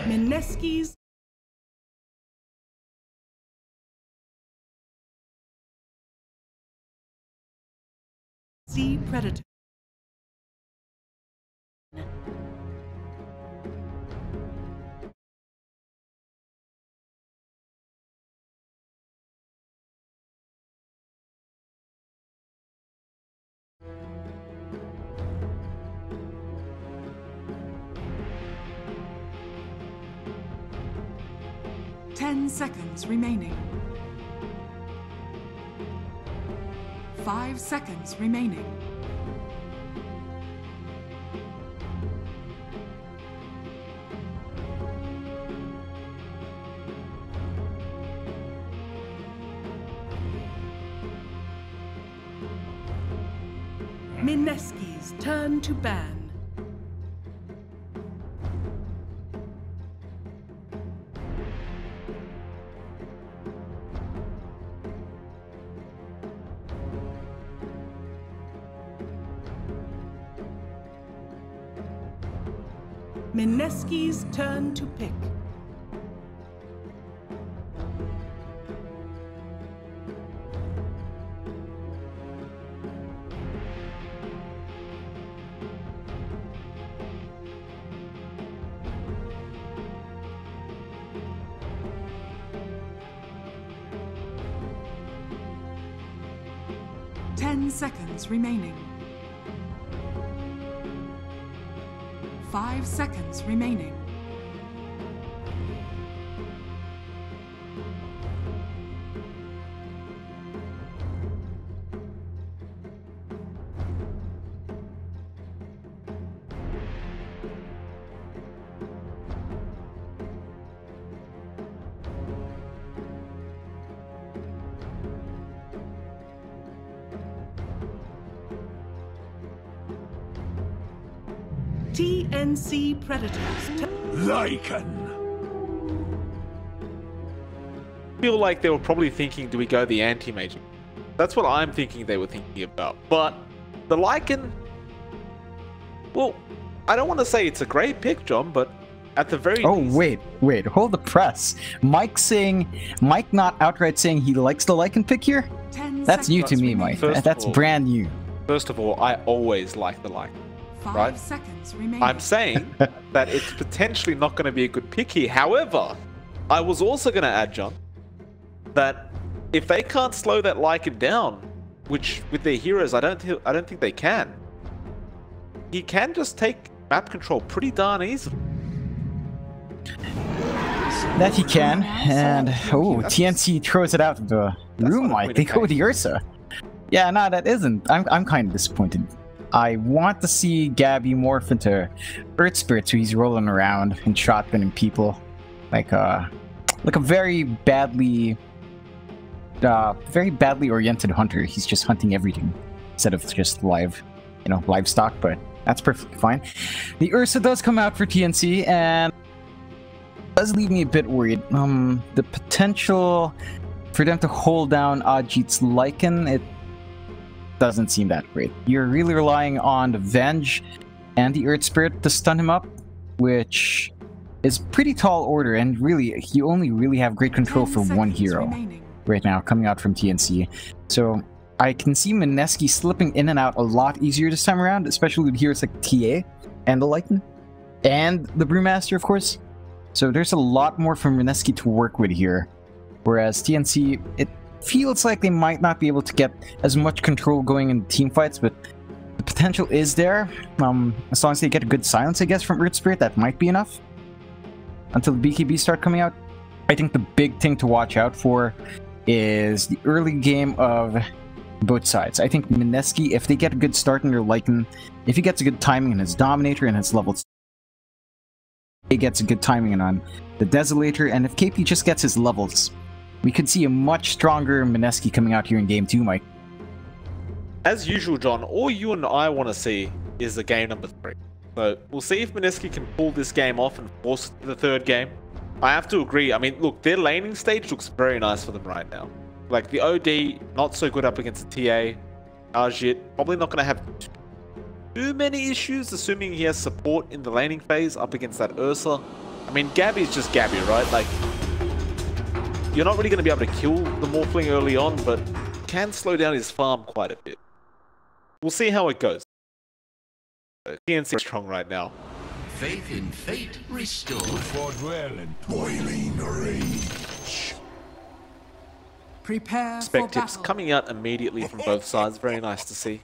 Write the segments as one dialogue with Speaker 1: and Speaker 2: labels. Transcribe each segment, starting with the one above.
Speaker 1: Mineski's Z Predator. Ten seconds remaining. 5 seconds remaining. Mineski's turn to ban. Mineski's turn to pick. Ten seconds remaining. 5 seconds remaining. TNC Predators.
Speaker 2: Lycan.
Speaker 3: I feel like they were probably thinking, do we go the anti-mage? That's what I'm thinking they were thinking about. But the Lycan, well, I don't want to say it's a great pick, John, but at the very least...
Speaker 4: wait, hold the press. Mike not outright saying he likes the Lycan pick here? That's new to me, Mike. That's brand new.
Speaker 3: First of all, I always like the Lycan.
Speaker 1: 5 seconds remaining.
Speaker 3: I'm saying that it's potentially not going to be a good pick here. However, I was also going to add, John, that if they can't slow that Lycan down, which with their heroes I don't think they can, he can just take map control pretty darn easily.
Speaker 4: That he can, and TNC throws it out of the room, Mike. They go with the Ursa. Yeah, no, that isn't. I'm kind of disappointed. I want to see Gabby morph into Earth Spirit, so he's rolling around and shotgunning people like a very badly oriented hunter. He's just hunting everything instead of just livestock. But that's perfectly fine. The Ursa does come out for TNC, and does leave me a bit worried. The potential for them to hold down Ajit's Lycan, it doesn't seem that great. You're really relying on the Venge and the Earth Spirit to stun him up, which is pretty tall order, and really, you only really have great control for one hero right now coming out from TNC. So I can see Mineski slipping in and out a lot easier this time around, especially with heroes like TA and the Lycan, and the Brewmaster, of course. So there's a lot more for Mineski to work with here, whereas TNC, it feels like they might not be able to get as much control going in team fights, but the potential is there. As long as they get a good silence, I guess, from Earth Spirit, that might be enough until the BKB start coming out. I think the big thing to watch out for is the early game of both sides. I think Mineski, if they get a good start in their Lycan, if he gets a good timing in his Dominator and his levels, he gets a good timing on the Desolator, and if KP just gets his levels, we could see a much stronger Mineski coming out here in Game 2, Mike.
Speaker 3: As usual, John, all you and I want to see is the game number 3. So we'll see if Mineski can pull this game off and force it to the third game. I have to agree. I mean, look, their laning stage looks very nice for them right now. Like, the OD, not so good up against the TA. Ajit, probably not going to have too many issues, assuming he has support in the laning phase up against that Ursa. I mean, Gabby's just Gabby, right? Like, you're not really going to be able to kill the Morphling early on, but can slow down his farm quite a bit. We'll see how it goes. TNC is strong right now.
Speaker 2: Faith in fate restored. Fought well in boiling rage.
Speaker 1: Prepare
Speaker 3: Spec
Speaker 1: for
Speaker 3: tips
Speaker 1: battle.
Speaker 3: coming out immediately from both sides. Very nice to see.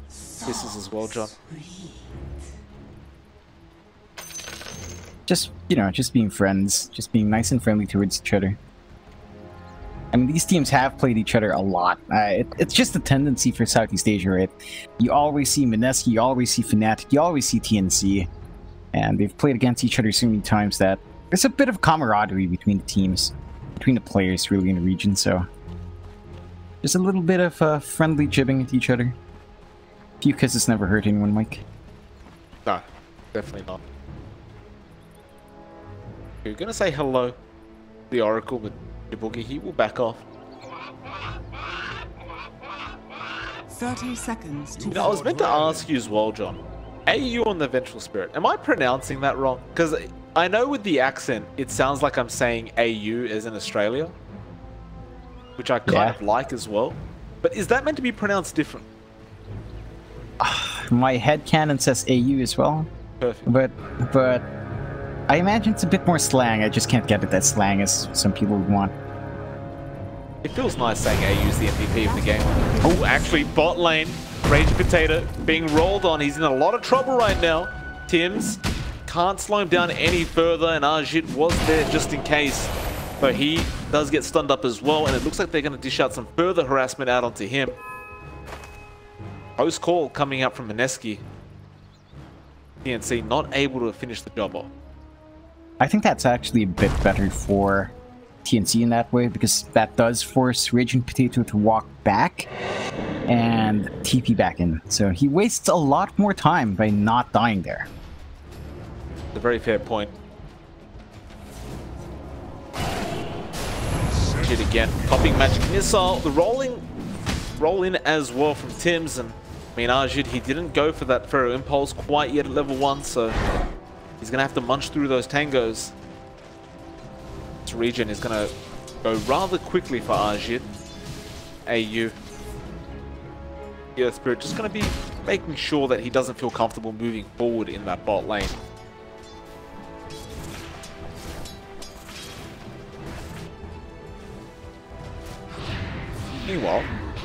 Speaker 3: Kisses as well, John.
Speaker 4: Just, you know, just being friends, just being nice and friendly towards each other. I mean, these teams have played each other a lot. It's just a tendency for Southeast Asia, right? You always see Mineski, you always see Fnatic, you always see TNC. And they've played against each other so many times that there's a bit of camaraderie between the teams, between the players really in the region, so... There's a little bit of friendly jibbing at each other. A few kisses never hurt anyone, Mike.
Speaker 3: No, definitely not. You're gonna say hello to the Oracle, but Boogie, he will back off.
Speaker 1: 30 seconds to
Speaker 3: You know, I was meant to ask you as well, John. AU on the Vengeful Spirit. Am I pronouncing that wrong? Because I know with the accent, it sounds like I'm saying AU as in Australia. Which I kind of like as well. But is that meant to be pronounced different?
Speaker 4: My headcanon says AU as well.
Speaker 3: Perfect.
Speaker 4: But I imagine it's a bit more slang. I just can't get it that slang as some people would want.
Speaker 3: It feels nice saying AU's the MVP of the game. Oh, actually, bot lane. Raging Potato being rolled on. He's in a lot of trouble right now. Tims can't slow him down any further, and Ajit was there just in case. So he does get stunned up as well, and it looks like they're going to dish out some further harassment out onto him. Post call coming out from Mineski. TNC not able to finish the job off.
Speaker 4: I think that's actually a bit better for TNC in that way, because that does force Raging Potato to walk back and TP back in. So he wastes a lot more time by not dying there.
Speaker 3: A very fair point. Shit again. Popping Magic Missile. The roll in as well from Tims. And I mean, Ajit, he didn't go for that Pharaoh Impulse quite yet at level 1, so he's going to have to munch through those tangos. This regen is going to go rather quickly for Ajit. AU. The Earth Spirit just going to be making sure that he doesn't feel comfortable moving forward in that bot lane. Meanwhile,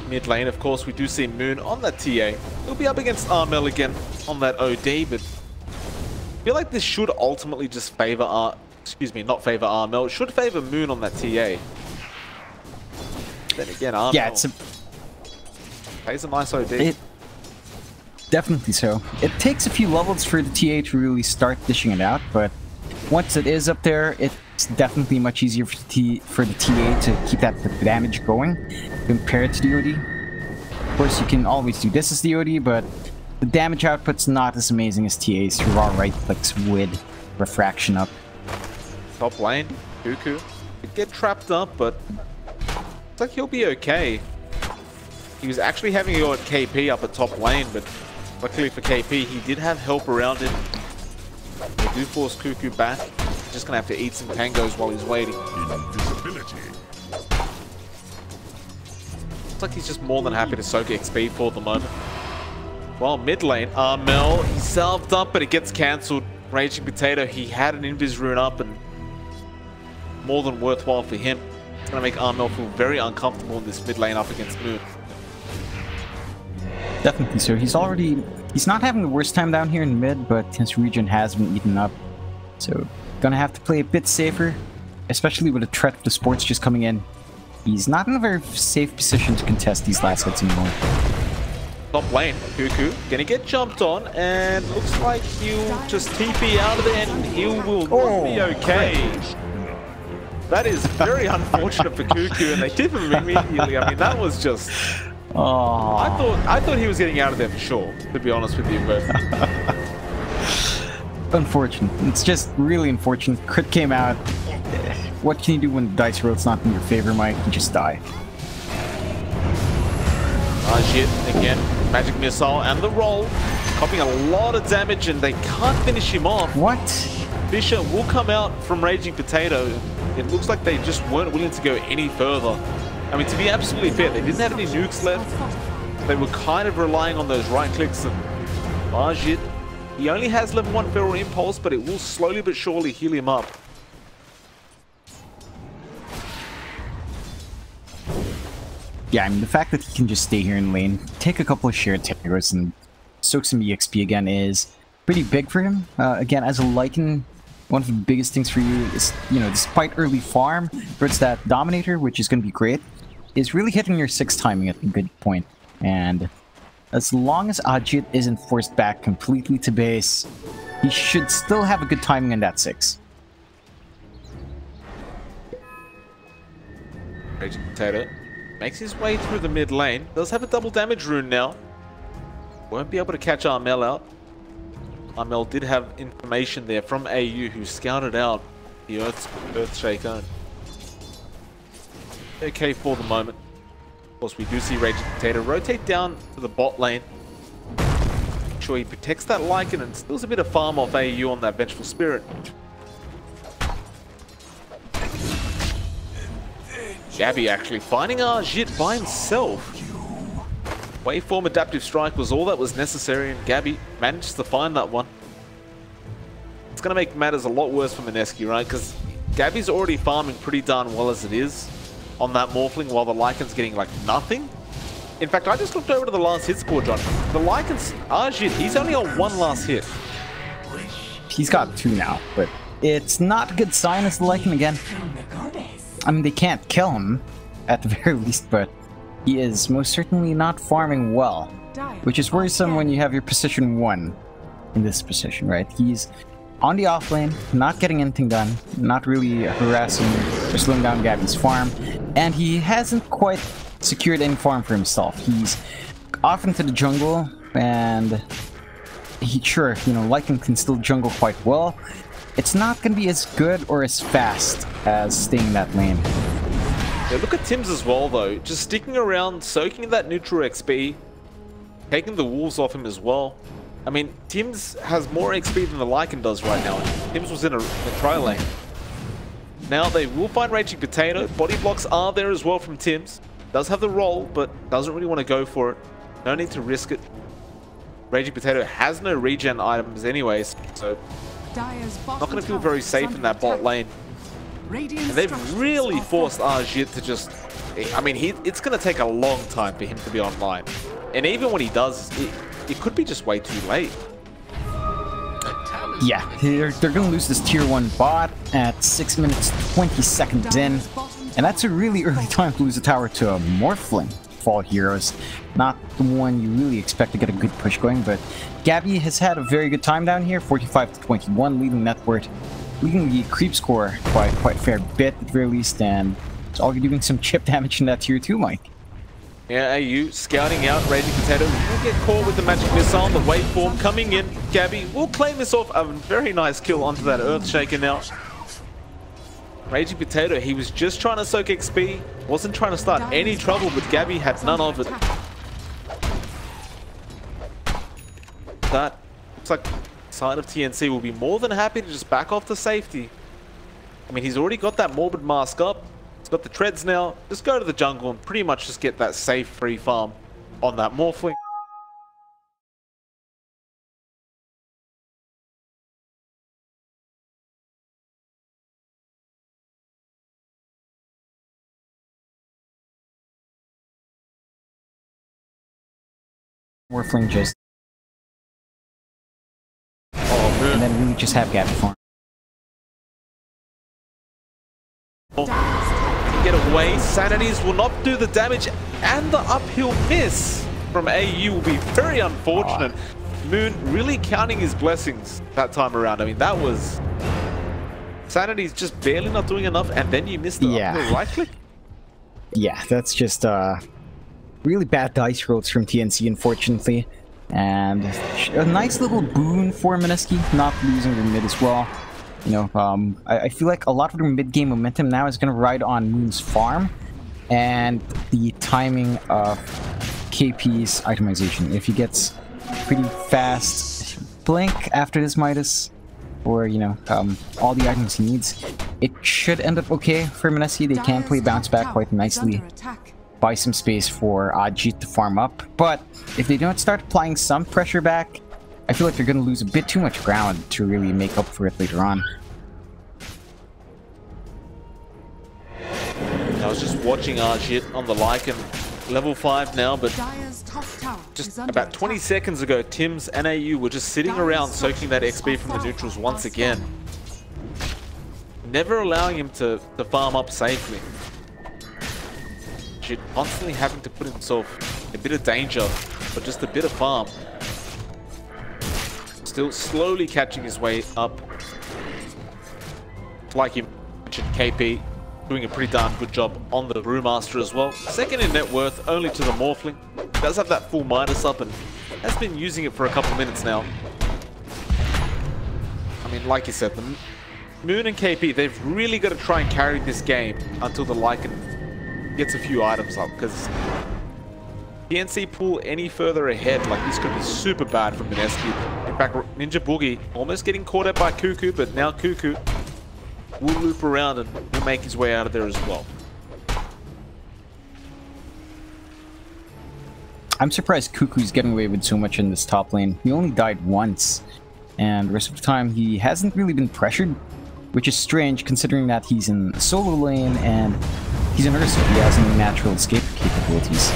Speaker 3: mid lane, of course, we do see Moon on that TA. He'll be up against Armel again on that OD, but I feel like this should ultimately just favor not favor Armel. It should favor Moon on that TA. Then again, Armel plays a nice OD.
Speaker 4: Definitely so. It takes a few levels for the TA to really start dishing it out, but once it is up there, it's definitely much easier for the TA to keep that damage going compared to the OD. Of course, you can always do this as the OD, but the damage output's not as amazing as TA's raw right clicks with refraction up.
Speaker 3: Top lane, Cuckoo. Could get trapped up, but looks like he'll be okay. He was actually having to go at KP up at top lane, but luckily for KP, he did have help around him. They do force Cuckoo back. He's just gonna have to eat some tangos while he's waiting.
Speaker 2: Invisibility.
Speaker 3: Looks like he's just more than happy to soak XP for the moment. Well, mid lane, Armel, he's salved up, but it gets cancelled. Raging Potato, he had an Invis rune up, and more than worthwhile for him. It's gonna make Armel feel very uncomfortable in this mid lane up against Moon.
Speaker 4: Definitely so. He's not having the worst time down here in mid, but his regen has been eaten up. So, gonna have to play a bit safer, especially with the threat of the sports just coming in. He's not in a very safe position to contest these last hits anymore.
Speaker 3: Top lane, Cuckoo gonna get jumped on, and looks like he'll just TP out of there, and he will not be okay. That is very unfortunate for Cuckoo, and they did him immediately. I mean, that was just...
Speaker 4: Oh.
Speaker 3: I thought he was getting out of there for sure, to be honest with you, but...
Speaker 4: Unfortunate. It's just really unfortunate. Crit came out. What can you do when the dice roll's not in your favor, Mike? You just die.
Speaker 3: Ajit again, Magic Missile and the roll. Copying a lot of damage, and they can't finish him off.
Speaker 4: What?
Speaker 3: Fisher will come out from Raging Potato. It looks like they just weren't willing to go any further. I mean, to be absolutely fair, they didn't have any nukes left. They were kind of relying on those right clicks. And Ajit, he only has level 1 Feral Impulse, but it will slowly but surely heal him up.
Speaker 4: Yeah, I mean, the fact that he can just stay here in lane, take a couple of shared terrors, and soak some EXP again is pretty big for him. Again, as a Lycan, one of the biggest things for you is, you know, despite early farm, towards that Dominator, which is going to be great, is really hitting your 6 timing at a good point. And as long as Ajit isn't forced back completely to base, he should still have a good timing in that 6.
Speaker 3: Raging Potato makes his way through the mid lane. Does have a double damage rune now. Won't be able to catch Armel out. Armel did have information there from AU, who scouted out the Earthshaker. Okay for the moment. Of course, we do see Raging Potato rotate down to the bot lane. Make sure he protects that Lycan and steals a bit of farm off AU on that Vengeful Spirit. Gabby actually finding Ajit by himself. Waveform Adaptive Strike was all that was necessary, and Gabby managed to find that one. It's going to make matters a lot worse for Mineski, right? Because Gabby's already farming pretty darn well as it is on that Morphling, while the Lycan's getting like nothing. In fact, I just looked over to the last hit score, John. The Lycan's Ajit, he's only on 1 last hit.
Speaker 4: He's got 2 now, but it's not a good sign as the Lycan again. I mean, they can't kill him, at the very least, but he is most certainly not farming well, which is worrisome when you have your position 1 in this position, right? He's on the off lane, not getting anything done, not really harassing or slowing down Gabby's farm, and he hasn't quite secured any farm for himself. He's off into the jungle, and sure, you know, Lycan can still jungle quite well. It's not going to be as good or as fast as staying in that lane.
Speaker 3: Yeah, look at Tim's as well, though. Just sticking around, soaking that neutral XP, taking the wolves off him as well. I mean, Tim's has more XP than the Lycan does right now. Tim's was in a tri lane. Now they will find Raging Potato. Body blocks are there as well from Tim's. Does have the roll, but doesn't really want to go for it. No need to risk it. Raging Potato has no regen items anyways, so not going to feel very safe in that bot lane. And they've really forced Ajit to just... I mean, it's going to take a long time for him to be online. And even when he does, it could be just way too late.
Speaker 4: Yeah, they're going to lose this tier 1 bot at 6 minutes 20 seconds in. And that's a really early time to lose a tower to a Morphling. Fall heroes. Not the one you really expect to get a good push going, but Gabby has had a very good time down here, 45 to 21, leading network, leading the creep score by quite a fair bit at the very least, and it's already doing some chip damage in that tier 2, Mike.
Speaker 3: Yeah, AU scouting out Raging Potato. Will get caught with the magic missile, the waveform coming in. Gabby will claim this off, a very nice kill onto that Earthshaker now. Raging Potato, he was just trying to soak XP, wasn't trying to start any trouble, but Gabby had none of it. That looks like side of TNC will be more than happy to just back off to safety. I mean, he's already got that Morbid Mask up. He's got the treads now. Just go to the jungle and pretty much just get that safe free farm on that Morphling.
Speaker 4: Morphling just...
Speaker 3: Oh, man.
Speaker 4: And then we just have Gabby farm.
Speaker 3: Get away. Sanities will not do the damage, and the uphill miss from AU will be very unfortunate. Moon really counting his blessings that time around. I mean, that was... Sanity's just barely not doing enough, and then you missed the uphill right click.
Speaker 4: Yeah, that's just really bad dice rolls from TNC, unfortunately. And a nice little boon for Mineski, not losing their mid as well. You know, I feel like a lot of their mid-game momentum now is going to ride on Moon's farm and the timing of KP's itemization. If he gets pretty fast blink after this Midas, or, you know, all the items he needs, it should end up okay for Mineski. They can play bounce back quite nicely, buy some space for Ajit to farm up. But if they don't start applying some pressure back, I feel like they're going to lose a bit too much ground to really make up for it later on.
Speaker 3: I was just watching Ajit on the Lycan, level 5 now, but just about 20 seconds ago, Tims and AU were just sitting around soaking that XP from the neutrals once again. Never allowing him to farm up safely. Ajit constantly having to put himself in a bit of danger, but just a bit of farm. Still slowly catching his way up. Like you mentioned, KP doing a pretty darn good job on the Brewmaster as well. Second in net worth, only to the Morphling. Does have that full Midas up and has been using it for a couple minutes now. I mean, like you said, the Moon and KP, they've really got to try and carry this game until the Lycan gets a few items up, because TNC pull any further ahead, like this could be super bad for Mineski. In fact, Ninja Boogie almost getting caught out by Cuckoo, but now Cuckoo will loop around and will make his way out of there as well.
Speaker 4: I'm surprised Cuckoo's getting away with so much in this top lane. He only died once, and the rest of the time he hasn't really been pressured, which is strange considering that he's in a solo lane and he's an Ursa. He has no natural escape capabilities.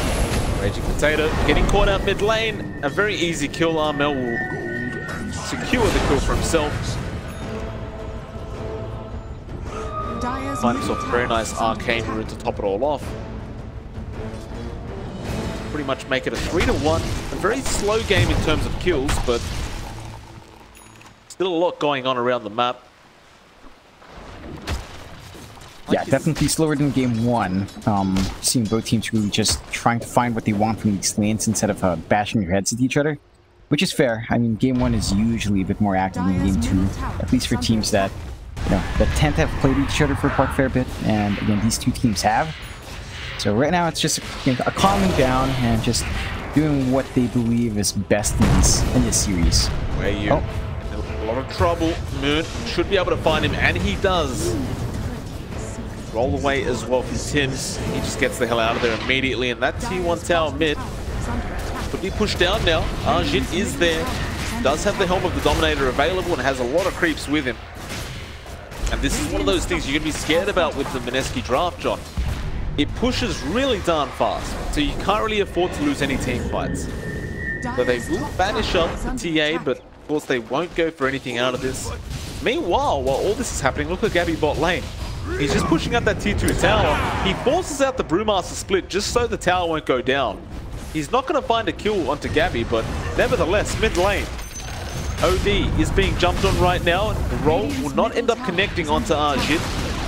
Speaker 3: Raging Potato getting caught out mid lane. A very easy kill. Armel will secure the kill for himself. Find himself a very nice arcane rune to top it all off. Pretty much make it a 3-1. A very slow game in terms of kills, but still a lot going on around the map.
Speaker 4: Yeah, definitely slower than game 1. Seeing both teams really just trying to find what they want from these lanes instead of bashing their heads at each other, which is fair. I mean, game 1 is usually a bit more active than game 2, at least for teams that, you know, that tend to have played each other for quite a fair bit, and again, these two teams have. So right now, it's just a calming down and just doing what they believe is best in this series.
Speaker 3: Where you in a lot of trouble. Moon should be able to find him, and he does. Roll away as well from Tims. He just gets the hell out of there immediately, and that T1 tower mid could be pushed down now. Ajit is there. Does have the Helm of the Dominator available and has a lot of creeps with him. And this is one of those things you're going to be scared about with the Mineski draft, John. It pushes really darn fast, so you can't really afford to lose any team fights. So they will banish up the TA, but of course they won't go for anything out of this. Meanwhile, while all this is happening, look at Gabby bot lane. He's just pushing out that T2 tower. He forces out the Brewmaster split just so the tower won't go down. He's not going to find a kill onto Gabby, but nevertheless, mid lane. OD is being jumped on right now. The roll will not end up connecting onto Ajit.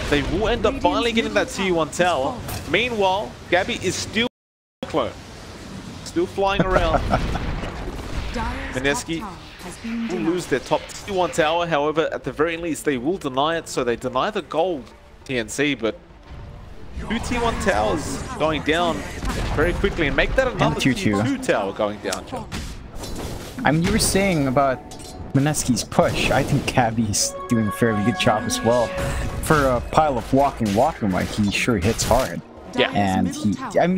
Speaker 3: They will end up finally getting that T1 tower. Meanwhile, Gabby is still clone. Still flying around. Mineski will lose their top T1 tower. However, at the very least, they will deny it. So they deny the gold TNC, but 2 T1 towers going down very quickly and make that another T2 tower going down, John.
Speaker 4: I mean, you were saying about Mineski's push. I think Gabby's doing a fairly good job as well. For a pile of walking, like, he sure hits hard.
Speaker 3: Yeah.
Speaker 4: And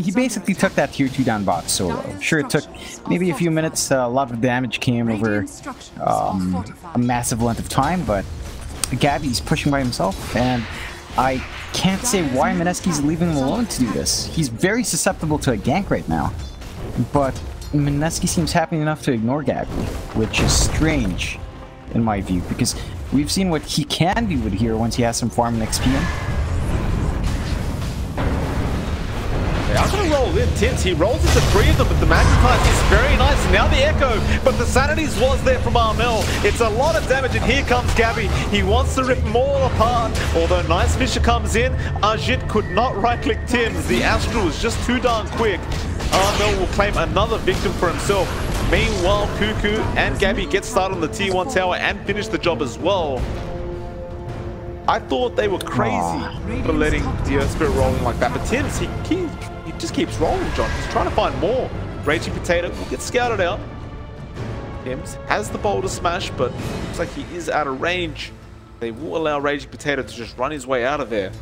Speaker 4: he basically took that tier 2 down bot solo. Sure, it took maybe a few minutes. A lot of damage came over a massive length of time, but Gabby's pushing by himself, and I can't say why Mineski's leaving him alone to do this. He's very susceptible to a gank right now, but Mineski seems happy enough to ignore Gabby, which is strange in my view, because we've seen what he can do with here once he has some farm and XP in.
Speaker 3: I'm going to roll in Tims. He rolls into 3 of them, but the Magnetite is very nice. And now the Echo, but the Sanities was there from Armel. It's a lot of damage, and here comes Gabby. He wants to rip them all apart. Although Nice Fisher comes in, Ajit could not right-click Tims. The Astral is just too darn quick. Armel will claim another victim for himself. Meanwhile, Cuckoo and Gabby get started on the T1 tower and finish the job as well. I thought they were crazy for letting the Earth Spirit rolling like that, but Tims, he just keeps rolling, John. He's trying to find more. Raging Potato will get scouted out. Tims has the boulder smash, but looks like he is out of range. They will allow Raging Potato to just run his way out of there.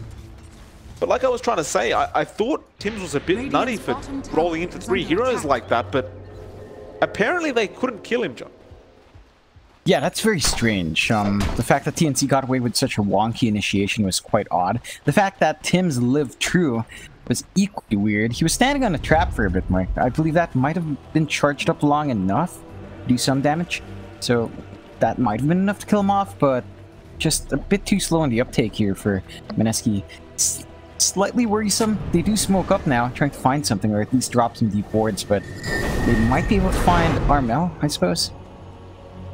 Speaker 3: But like I was trying to say, I thought Tims was a bit nutty for rolling into 3 heroes like that, but apparently they couldn't kill him, John.
Speaker 4: Yeah, that's very strange. The fact that TNC got away with such a wonky initiation was quite odd. The fact that Tims lived true was equally weird. He was standing on a trap for a bit, Mike. I believe that might have been charged up long enough to do some damage. So that might have been enough to kill him off, but just a bit too slow in the uptake here for Mineski. It's slightly worrisome. They do smoke up now, trying to find something, or at least drop some deep wards, but they might be able to find Armel, I suppose.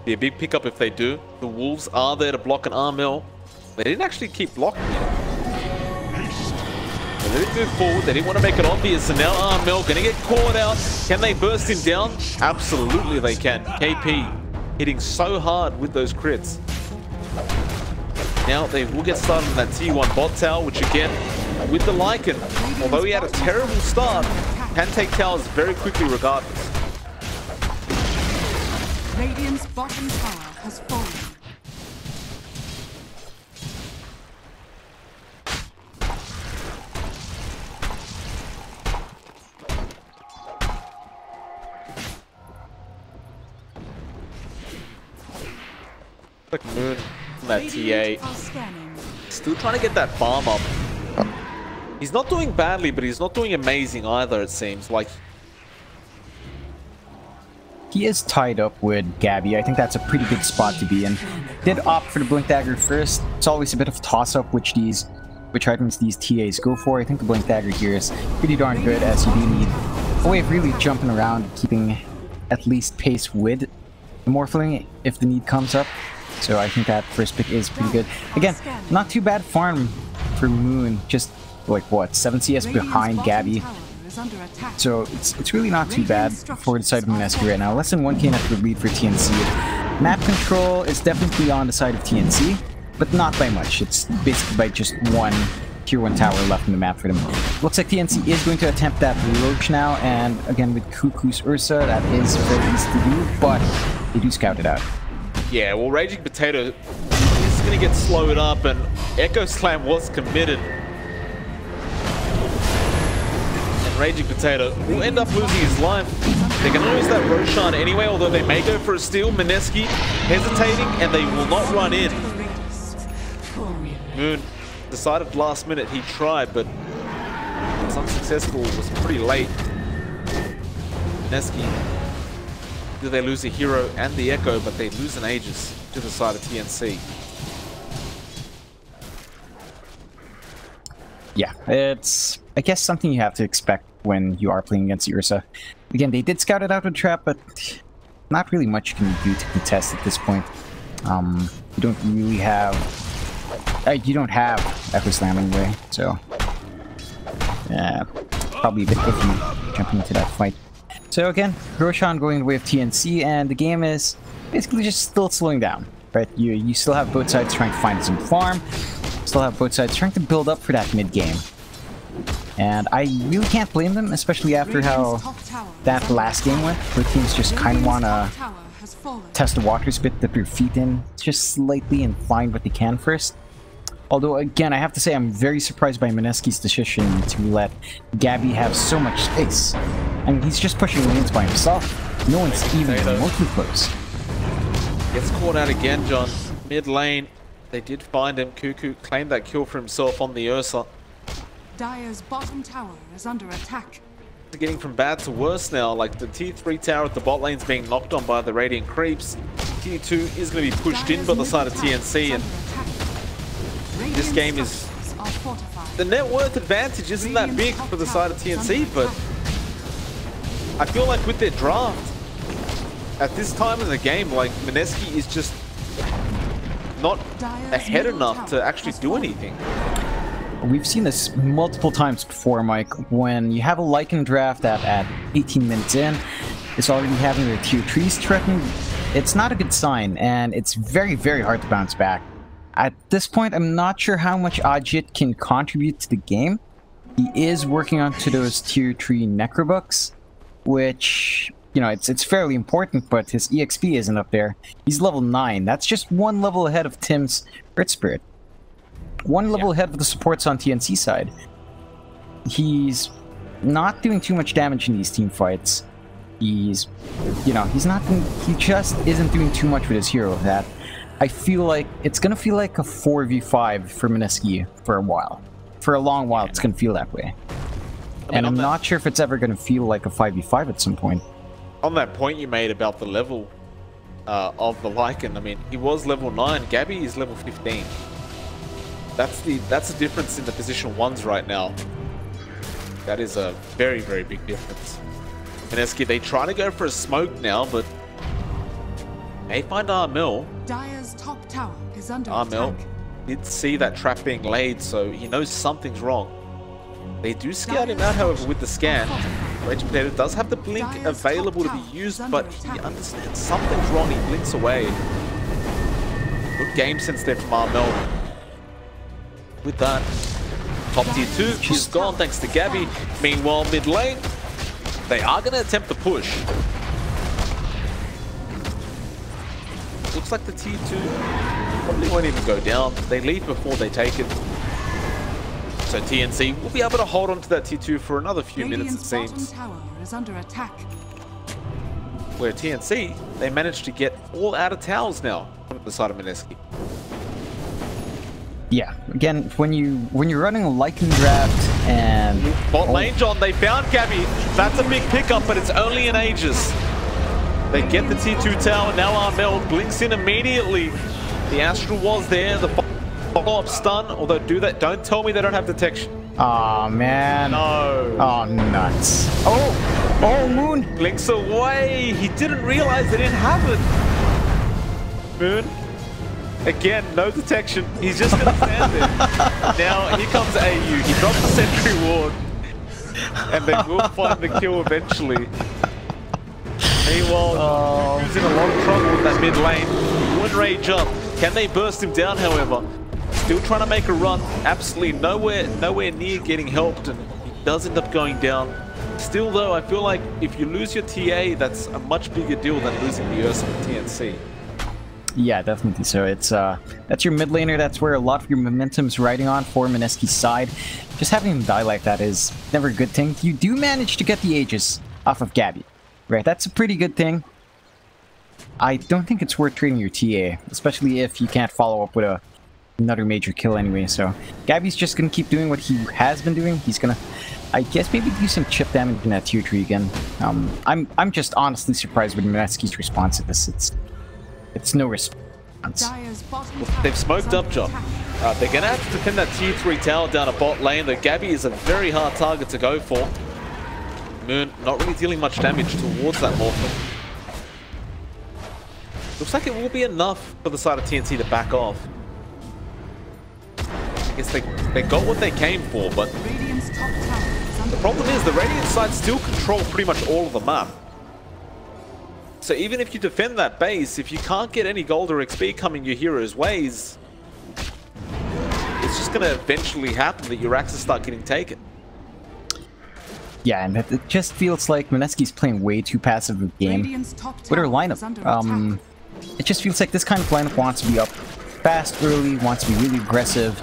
Speaker 3: Be a big pickup if they do. The Wolves are there to block an Armel. They didn't actually keep blocking it. They didn't move forward. They didn't want to make it obvious. And now Armel going to get caught out. Can they burst him down? Absolutely they can. KP hitting so hard with those crits. Now they will get started on that T1 bot tower, which again, with the Lycan, although he had a terrible start, can take towers very quickly regardless.
Speaker 1: Radiant's bottom tower has fallen.
Speaker 3: Like Moon from that TA. Still trying to get that farm up. He's not doing badly, but he's not doing amazing either, it seems. Like,
Speaker 4: he is tied up with Gabby. I think that's a pretty good spot to be in. Did opt for the Blink Dagger first. It's always a bit of a toss-up which items these TAs go for. I think the Blink Dagger here is pretty darn good, as you do need a way of really jumping around, keeping at least pace with the Morphling if the need comes up. So I think that first pick is pretty good. Again, not too bad farm for Moon. Just like what, 7 CS behind Gabby. So it's really not too bad for the side of Mineski right now. Less than 1k net would lead for TNC. Map control is definitely on the side of TNC, but not by much. It's basically by just one tier 1 tower left in the map for them. Looks like TNC is going to attempt that Roach now, and again with Cuckoo's Ursa, that is very easy to do, but they do scout it out.
Speaker 3: yeah, well, Raging Potato is going to get slowed up, and Echo Slam was committed. Raging Potato will end up losing his life. They're going to lose that Roshan anyway, although they may go for a steal. Mineski hesitating, and they will not run in. Moon decided last minute he tried, but was unsuccessful. It was pretty late. Mineski, do they lose a hero and the Echo, but they lose an Aegis to the side of TNC.
Speaker 4: Yeah, it's, I guess, something you have to expect when you are playing against Ursa. Again, they did scout it out with Trap, but not really much you can do to contest at this point. You don't really have... you don't have Echo Slam anyway, so... yeah, probably a bit iffy jumping into that fight. So again, Roshan going the way of TNC, and the game is basically just still slowing down. Right? You still have both sides trying to find some farm, still have both sides trying to build up for that mid game. And I really can't blame them, especially after how that last game went, where teams just kind of want to test the waters a bit, dip their feet in just slightly and find what they can first. Although, again, I have to say I'm very surprised by Mineski's decision to let Gabby have so much space. I mean, he's just pushing lanes by himself. No one's even remotely close.
Speaker 3: Gets caught out again, John. Mid lane, they did find him. Cuckoo claimed that kill for himself on the Ursa.
Speaker 1: Dire's bottom tower is under attack.
Speaker 3: Getting from bad to worse now, like the tier 3 tower at the bot lane's being knocked on by the Radiant Creeps. Tier 2 is going to be pushed in by the side of TNC, and this game is... the net worth advantage isn't that big for the side of TNC, but I feel like with their draft, at this time in the game, like, Mineski is just not ahead enough to actually do anything.
Speaker 4: We've seen this multiple times before, Mike. When you have a Lycan draft that at 18 minutes in is already having their tier 3s threatened, it's not a good sign, and it's very, very hard to bounce back. At this point, I'm not sure how much Ajit can contribute to the game. He is working onto those tier 3 Necrobooks, which, you know, it's fairly important, but his EXP isn't up there. He's level 9. That's just one level ahead of Tim's Earth Spirit. One level ahead of the supports on TNC side. He's not doing too much damage in these team fights. He's, you know, he just isn't doing too much with his hero. That I feel like it's gonna feel like a 4v5 for Mineski for a while. For a long while, it's gonna feel that way. And I'm not sure if it's ever gonna feel like a 5v5 at some point.
Speaker 3: On that point you made about the level of the Lycan, I mean, he was level 9. Gabby is level 15. That's the difference in the position 1s right now. That is a very, very big difference. Mineski, they try to go for a smoke now, but they find Armel.
Speaker 1: Dire's top tower is under
Speaker 3: Armel
Speaker 1: attack.
Speaker 3: did see that trap being laid, so he knows something's wrong. They do scout him out, however, with the scan. Rage Potato does have the blink available to be used, but he understands something's wrong. He blinks away. Good game sense there from Armel. With that, top tier 2 is gone thanks to Gabby. Meanwhile, mid lane, they are going to attempt the push. Looks like the tier 2 probably won't even go down. They leave before they take it. So TNC will be able to hold on to that tier 2 for another few minutes, it seems.
Speaker 1: Tower is under attack.
Speaker 3: Where TNC, they managed to get all out of towers now on the side of Mineski.
Speaker 4: Yeah, again, when you're running a Lycan draft and
Speaker 3: bot lane, John, they found Gabby. That's a big pickup, but it's only in Aegis. They get the tier 2 tower. Now Armel blinks in immediately. The Astral was there. The follow-up stun. Although don't tell me they don't have detection.
Speaker 4: Aw, man.
Speaker 3: No.
Speaker 4: Oh, nuts. Oh, Moon.
Speaker 3: Blinks away. He didn't realize they didn't have it. Moon. Again, no detection. He's just going to stand there. Now, here comes AU. He drops the sentry ward. And they will find the kill eventually. Meanwhile, Tutu's in a lot of trouble with that mid lane. Would rage up. Can they burst him down, however? Still trying to make a run. Absolutely nowhere near getting helped. And he does end up going down. Still, though, I feel like if you lose your TA, that's a much bigger deal than losing the Ursa and TNC.
Speaker 4: Yeah, definitely. So it's that's your mid laner. That's where a lot of your momentum's riding on for Mineski's side. Just having him die like that is never a good thing. You do manage to get the Aegis off of Gabby, right? That's a pretty good thing. I don't think it's worth trading your TA, especially if you can't follow up with another major kill anyway. So Gabby's just gonna keep doing what he has been doing. He's gonna, I guess, maybe do some chip damage in that tier 3 again. I'm just honestly surprised with Mineski's response to this. It's no response.
Speaker 3: They've smoked up, John. They're going to have to defend that tier 3 tower down a bot lane. The Gabby is a very hard target to go for. Moon not really dealing much damage towards that Morphin. Looks like it will be enough for the side of TNC to back off. I guess they got what they came for, but the problem is the Radiant side still control pretty much all of the map. So even if you defend that base, if you can't get any gold or XP coming your hero's ways, it's just going to eventually happen that your axes start getting taken.
Speaker 4: Yeah, and it just feels like Mineski's playing way too passive a game with her lineup. It just feels like this kind of lineup wants to be up fast early, wants to be really aggressive.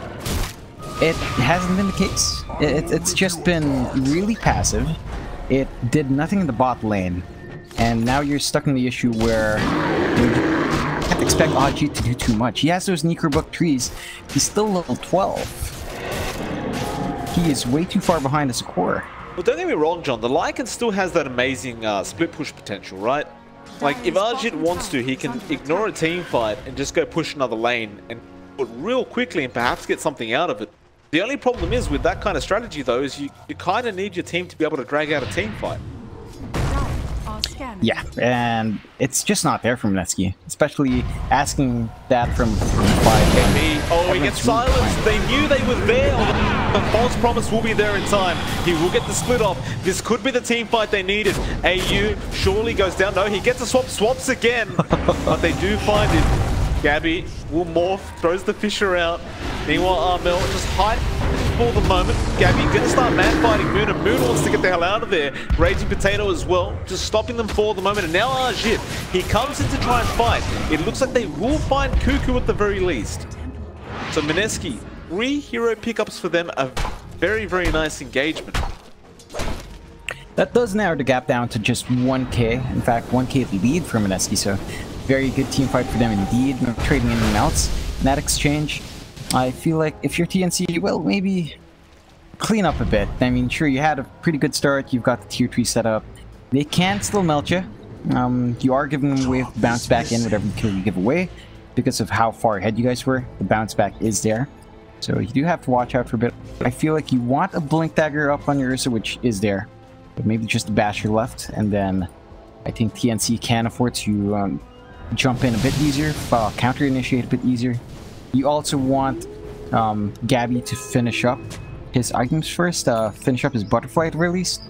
Speaker 4: It hasn't been the case. It's just been really passive. It did nothing in the bot lane. And now you're stuck in the issue where you can't expect Aji to do too much. He has those Necrobook trees. He's still level 12. He is way too far behind as a core.
Speaker 3: Well, don't get me wrong, John. The Lycan still has that amazing split push potential, right? Like, if Ajit wants to, he can ignore a team fight and just go push another lane and put real quickly and perhaps get something out of it. The only problem is with that kind of strategy, though, is you kind of need your team to be able to drag out a team fight.
Speaker 4: Yeah, and it's just not there from Mineski, especially asking that from 5.
Speaker 3: Oh, he gets silenced. They knew they were there. The false promise will be there in time. He will get the split off. This could be the team fight they needed. AU surely goes down. No, he gets a swap, swaps again. But they do find it. Gabby will morph, throws the Fisher out. Meanwhile, Armel just hide. for the moment. Gabby gonna start man fighting Moon, and Moon wants to get the hell out of there. Raging Potato as well, just stopping them for the moment. And now Ajit, he comes in to try and fight. It looks like they will find Cuckoo at the very least. So Mineski, 3 hero pickups for them, a very, very nice engagement.
Speaker 4: That does narrow the gap down to just 1k. In fact, 1k lead for Mineski, so very good team fight for them indeed. No trading in and outs. In that exchange, I feel like if you're TNC, well, maybe clean up a bit. I mean, sure, you had a pretty good start. You've got the tier 3 set up. They can still melt you. You are giving them away with the bounce back in whatever kill you give away. Because of how far ahead you guys were, the bounce back is there. So you do have to watch out for a bit. I feel like you want a Blink Dagger up on your Ursa, which is there. But maybe just a Basher left, and then I think TNC can afford to jump in a bit easier, counter-initiate a bit easier. You also want Gabby to finish up his items first, finish up his Butterfly at the very least,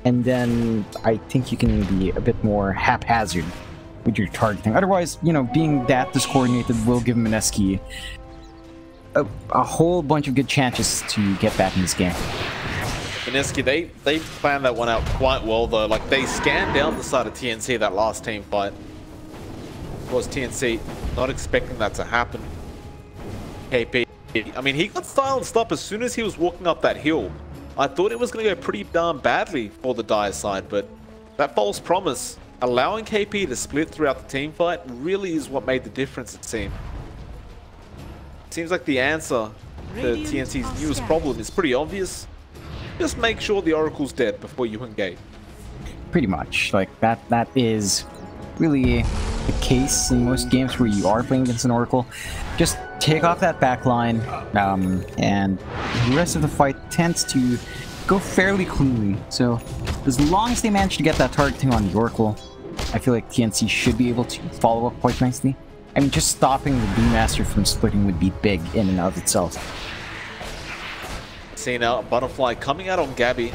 Speaker 4: and then I think you can be a bit more haphazard with your targeting. Otherwise, you know, being that discoordinated will give Mineski a whole bunch of good chances to get back in this game.
Speaker 3: Mineski, they planned that one out quite well though. Like, they scanned down the side of TNC that last team fight. Of course, TNC not expecting that to happen. KP, I mean, he got silenced up as soon as he was walking up that hill. I thought it was going to go pretty darn badly for the Dire side, but that false promise, allowing KP to split throughout the team fight, really is what made the difference, it seemed. Seems like the answer to TNC's newest problem is pretty obvious. Just make sure the Oracle's dead before you engage. Pretty much. Like, that is really the case in most games where you are playing against an Oracle. Just take off that back line, and the rest of the fight tends to go fairly cleanly. So, as long as they manage to get that targeting on the Oracle, I feel like TNC should be able to follow up quite nicely. I mean, just stopping the Beammaster from splitting would be big in and of itself. See now, Butterfly coming out on Gabby.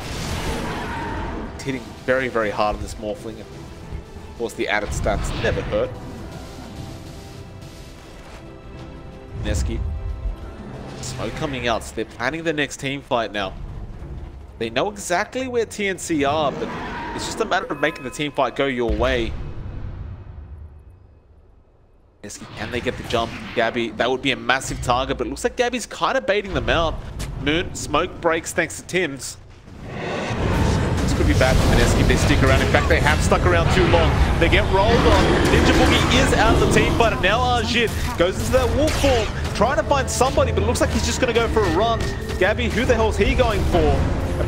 Speaker 3: It's hitting very, very hard on this Morphling. And of course, the added stats never hurt. Mineski. Smoke coming out, so they're planning the next team fight now. They know exactly where TNC are, but it's just a matter of making the team fight go your way. Can they get the jump? Gabby, that would be a massive target, but it looks like Gabby's kind of baiting them out. Moon, smoke breaks thanks to Tim's. This could be bad for Mineski if they stick around. In fact, they have stuck around too long. They get rolled on. Ninja Boogie is out of the team fight, and now Ajit goes into that wolf form, trying to find somebody, but it looks like he's just going to go for a run. Gabby, who the hell's he going for?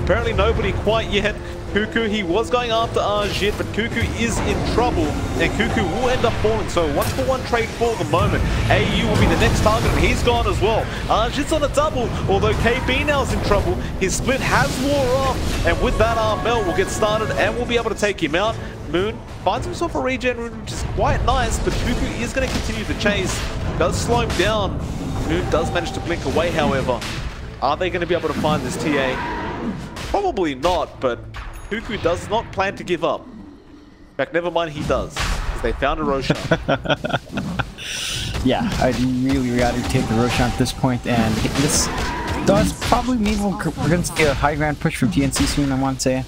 Speaker 3: Apparently nobody quite yet. Cuckoo, he was going after Ajit, but Cuckoo is in trouble, and Cuckoo will end up falling. So 1-for-1 trade for the moment. AU will be the next target, and he's gone as well. Ajit's on a double, although KB now's in trouble. His split has wore off, and with that, Armel will get started, and we'll be able to take him out. Moon finds himself a regen rune, which is quite nice, but Cuckoo is going to continue the chase. Does slow him down. Moon does manage to blink away, however. Are they going to be able to find this TA? Probably not, but Cuckoo does not plan to give up. In fact, never mind, he does. Because they found a Roshan. Yeah, I'd really rather take the Roshan at this point, and this does probably mean we're going to see a high ground push from TNC soon, I want to say. At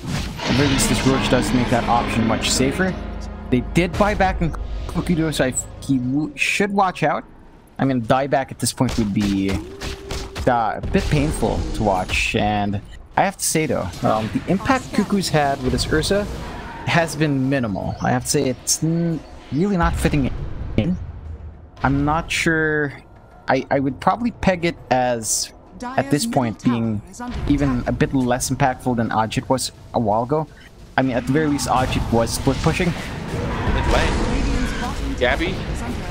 Speaker 3: the very least, this Rosh does make that option much safer. They did buy back in Cookie Dough, so he should watch out. I mean, dieback at this point would be a bit painful to watch, and I have to say though, the impact Cuckoo's had with his Ursa has been minimal. I have to say it's really not fitting in. I'm not sure. I would probably peg it as, at this point, being even a bit less impactful than Ajit was a while ago. I mean, at the very least, Ajit was split pushing. Mid lane. Gabby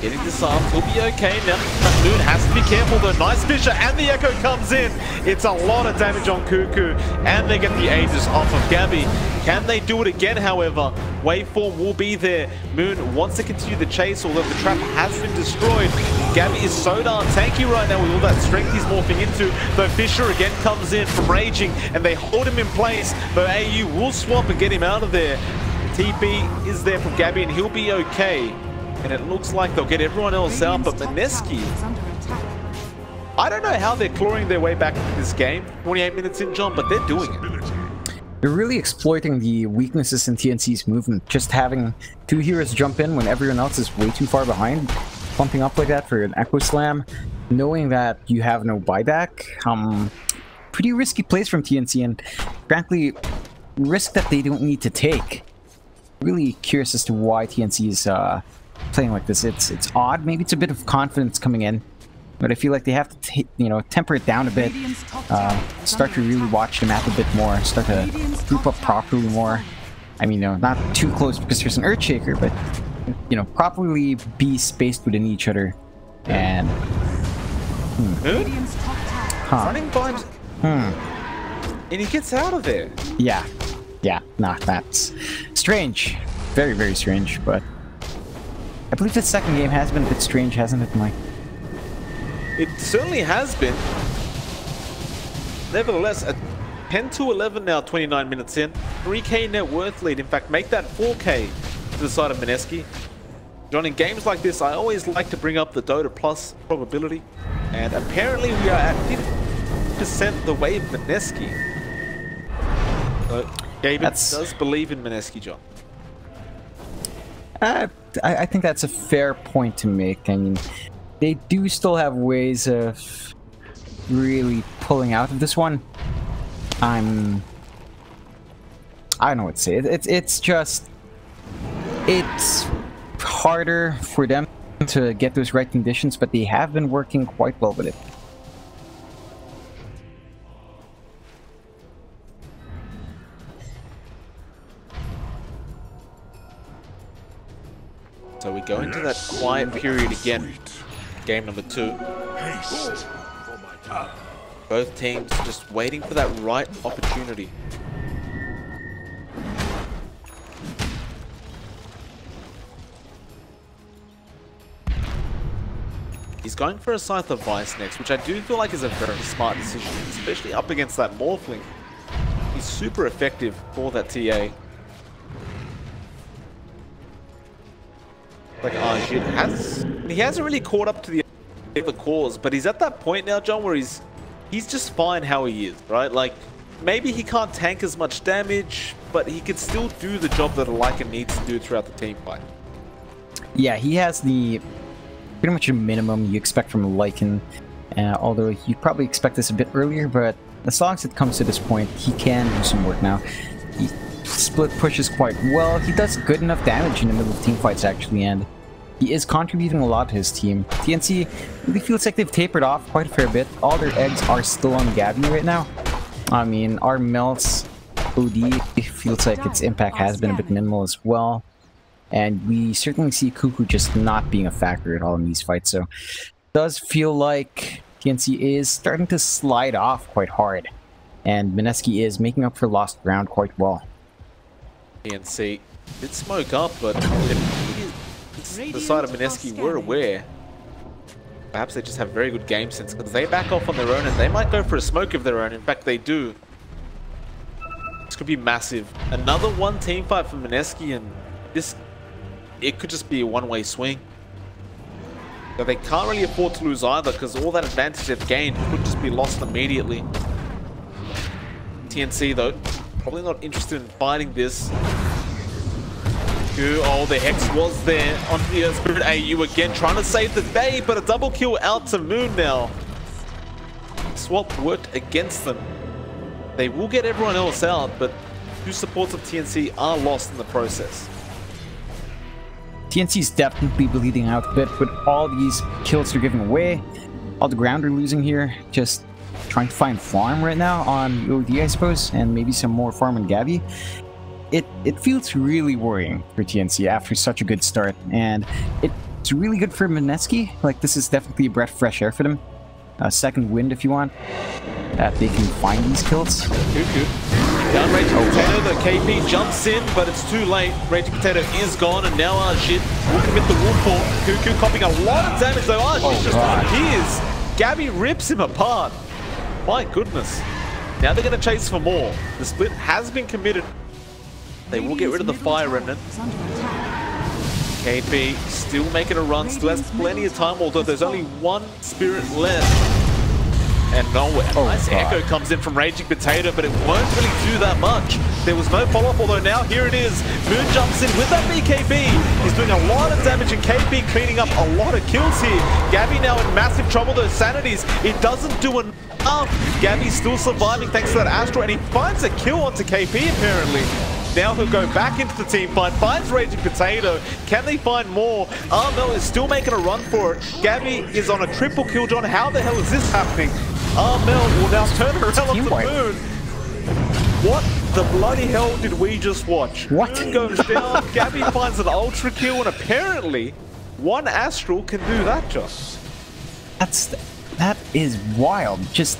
Speaker 3: getting this off. He'll be okay now. Moon has to be careful though. Nice Fisher, and the Echo comes in. It's a lot of damage on Cuckoo, and they get the Aegis off of Gabby. Can they do it again, however? Waveform will be there. Moon wants to continue the chase, although the trap has been destroyed. Gabby is so darn tanky right now with all that strength he's morphing into. Though Fisher again comes in from Raging, and they hold him in place. Though AU will swap and get him out of there. TP is there from Gabby, and he'll be okay. And it looks like they'll get everyone else out, but Mineski I don't know how they're clawing their way back into this game, 28 minutes in, John, but they're doing it.
Speaker 4: They're really exploiting the weaknesses in TNC's movement. Just having two heroes jump in when everyone else is way too far behind, bumping up like that for an Echo Slam, knowing that you have no buyback. Pretty risky plays from TNC, and frankly, risk that they don't need to take. Really curious as to why TNC is playing like this. It's odd. Maybe it's a bit of confidence coming in, but I feel like they have to temper it down a bit. Start to really watch the map a bit more. Start to group up properly more. I mean, not too close because there's an Earthshaker, but properly be spaced within each other. And
Speaker 3: running behind. And he gets out of there.
Speaker 4: Yeah, nah, that's strange. Very, very strange, but I believe the second game has been a bit strange, hasn't it, Mike?
Speaker 3: It certainly has been. Nevertheless, at 10 to 11 now, 29 minutes in. 3k net worth lead. In fact, make that 4k to the side of Mineski. John, in games like this, I always like to bring up the Dota Plus probability. And apparently we are at 50% the way of Mineski. David does believe in Mineski, John.
Speaker 4: I think that's a fair point to make. I mean, they do still have ways of really pulling out of this one. I don't know what to say. It's just it's harder for them to get those right conditions, but they have been working quite well with it.
Speaker 3: So we go into that quiet period again. Game number 2. Both teams just waiting for that right opportunity. He's going for a Scythe of Vice next, which I do feel like is a very smart decision, especially up against that Morphling. He's super effective for that TA. Like Arjit he hasn't really caught up to the cause, but he's at that point now, John, where he's just fine how he is, right? Like, maybe he can't tank as much damage, but he could still do the job that a Lycan needs to do throughout the team fight.
Speaker 4: Yeah, he has the pretty much a minimum you expect from a Lycan, although you probably expect this a bit earlier, but as long as it comes to this point, he can do some work now. He split pushes quite well. He does good enough damage in the middle of team fights, actually, and he is contributing a lot to his team. TNC really feels like they've tapered off quite a fair bit. All their eggs are still on Gabby right now. I mean, our Melt's OD feels like its impact has been a bit minimal as well. And we certainly see Cuckoo just not being a factor at all in these fights. So it does feel like TNC is starting to slide off quite hard. And Mineski is making up for lost ground quite well.
Speaker 3: TNC did smoke up, but the side of Mineski were aware. Perhaps they just have very good game sense, because they back off on their own and they might go for a smoke of their own. In fact, they do. This could be massive. Another one team fight for Mineski, and it could just be a one-way swing. But they can't really afford to lose either, because all that advantage they've gained could just be lost immediately. TNC, though, probably not interested in fighting this. Oh, the Hex was there onto the Earth Spirit AU again, trying to save the day, but a double kill out to Moon now. Swap worked against them. They will get everyone else out, but two supports of TNC are lost in the process.
Speaker 4: TNC's definitely bleeding out a bit, but all these kills they're giving away, all the ground they're losing here, just trying to find farm right now on OD, I suppose, and maybe some more farm on Gabby. It feels really worrying for TNC after such a good start, and it's really good for Mineski. Like, this is definitely a breath of fresh air for them. A second wind, if you want, that they can find these kills.
Speaker 3: Cuckoo. Down Raging Potato, the KP jumps in, but it's too late. Raging Potato is gone, and now Arjit will commit the wolf ball. Cuckoo copying a lot of damage, though Arjit just appears. Gabby rips him apart. My goodness. Now they're going to chase for more. The split has been committed. They will get rid of the Fire Remnant. KP still making a run, still has plenty of time, although there's only one Spirit left. And nowhere.
Speaker 4: Oh,
Speaker 3: nice
Speaker 4: God.
Speaker 3: echo comes in from Raging Potato, but it won't really do that much. There was no follow-up, although now here it is. Moon jumps in with that BKB. He's doing a lot of damage, and KP cleaning up a lot of kills here. Gabby now in massive trouble. Those sanities, it doesn't do enough. Gabby's still surviving thanks to that Astro, and he finds a kill onto KP apparently. Now he'll go back into the team fight, finds Raging Potato. Can they find more? Armel is still making a run for it. Gabby is on a triple kill, John. How the hell is this happening? Armel will now turn around on the moon. What the bloody hell did we just watch?
Speaker 4: What?
Speaker 3: Moon goes down, Gabby finds an ultra kill, and apparently one Astral can do that, John.
Speaker 4: That is wild. Just,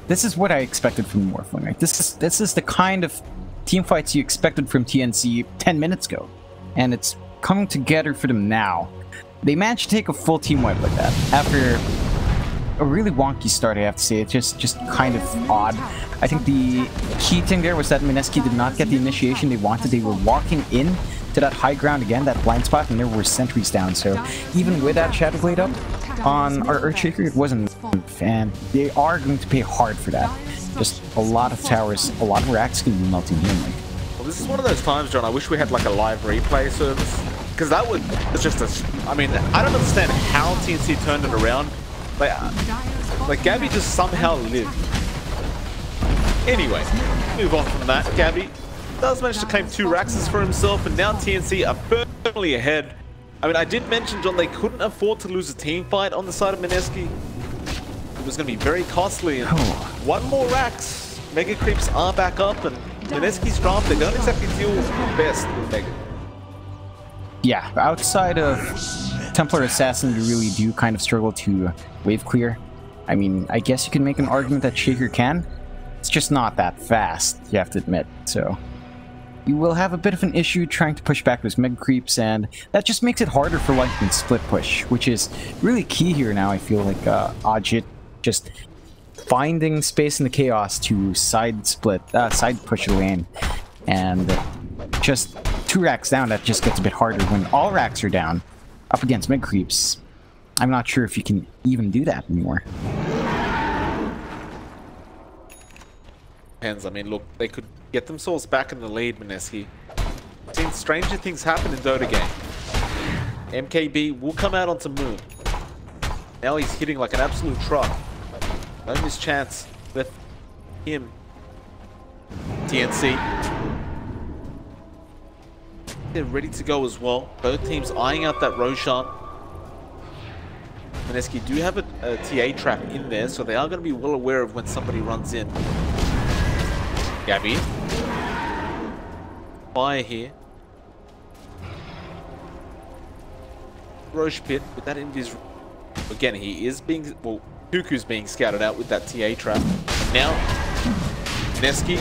Speaker 4: this is what I expected from Morphling, right? This is the kind of team fights you expected from TNC 10 minutes ago, and it's coming together for them now. They managed to take a full team wipe like that after a really wonky start, I have to say. It's just kind of odd. I think the key thing there was that Mineski did not get the initiation they wanted. They were walking in to that high ground again, that blind spot, and there were sentries down. So even with that Shadow Blade up on our Earthshaker, it wasn't enough, and they are going to pay hard for that. Just a lot of towers, a lot of racks can be melting here. Like.
Speaker 3: Well, this is one of those times, John, I wish we had like a live replay service. Because that would, it's just a, I mean, I don't understand how TNC turned it around. Like Gabby just somehow lived. Anyway, move on from that. Gabby does manage to claim 2 Raxes for himself, and now TNC are firmly ahead. I mean, I did mention, John, they couldn't afford to lose a team fight on the side of Mineski. It was going to be very costly, and one more Rax. Mega Creeps are back up, and Mineski's draft, they don't exactly deal best with Mega.
Speaker 4: Yeah, outside of Templar Assassin, you really do kind of struggle to wave clear. I mean, I guess you can make an argument that Shaker can. It's just not that fast, you have to admit. So you will have a bit of an issue trying to push back those Mega Creeps, and that just makes it harder for Lightning split push, which is really key here now. I feel like Ajit just finding space in the chaos to side push the lane, and just 2 racks down, that just gets a bit harder when all racks are down up against Mega Creeps. I'm not sure if you can even do that anymore.
Speaker 3: Depends. I mean, look, they could get themselves back in the lead, Mineski. I've seen stranger things happen in Dota game. MKB will come out onto Moon. Now he's hitting like an absolute truck. No mischance with him. TNC. They're ready to go as well. Both teams eyeing out that Roshan. Mineski do have a TA trap in there, so they are going to be well aware of when somebody runs in. Gabby. Fire here. Roche Pit with that in his... Again, he is being... Well, Cuckoo's being scouted out with that TA trap. And now, Mineski,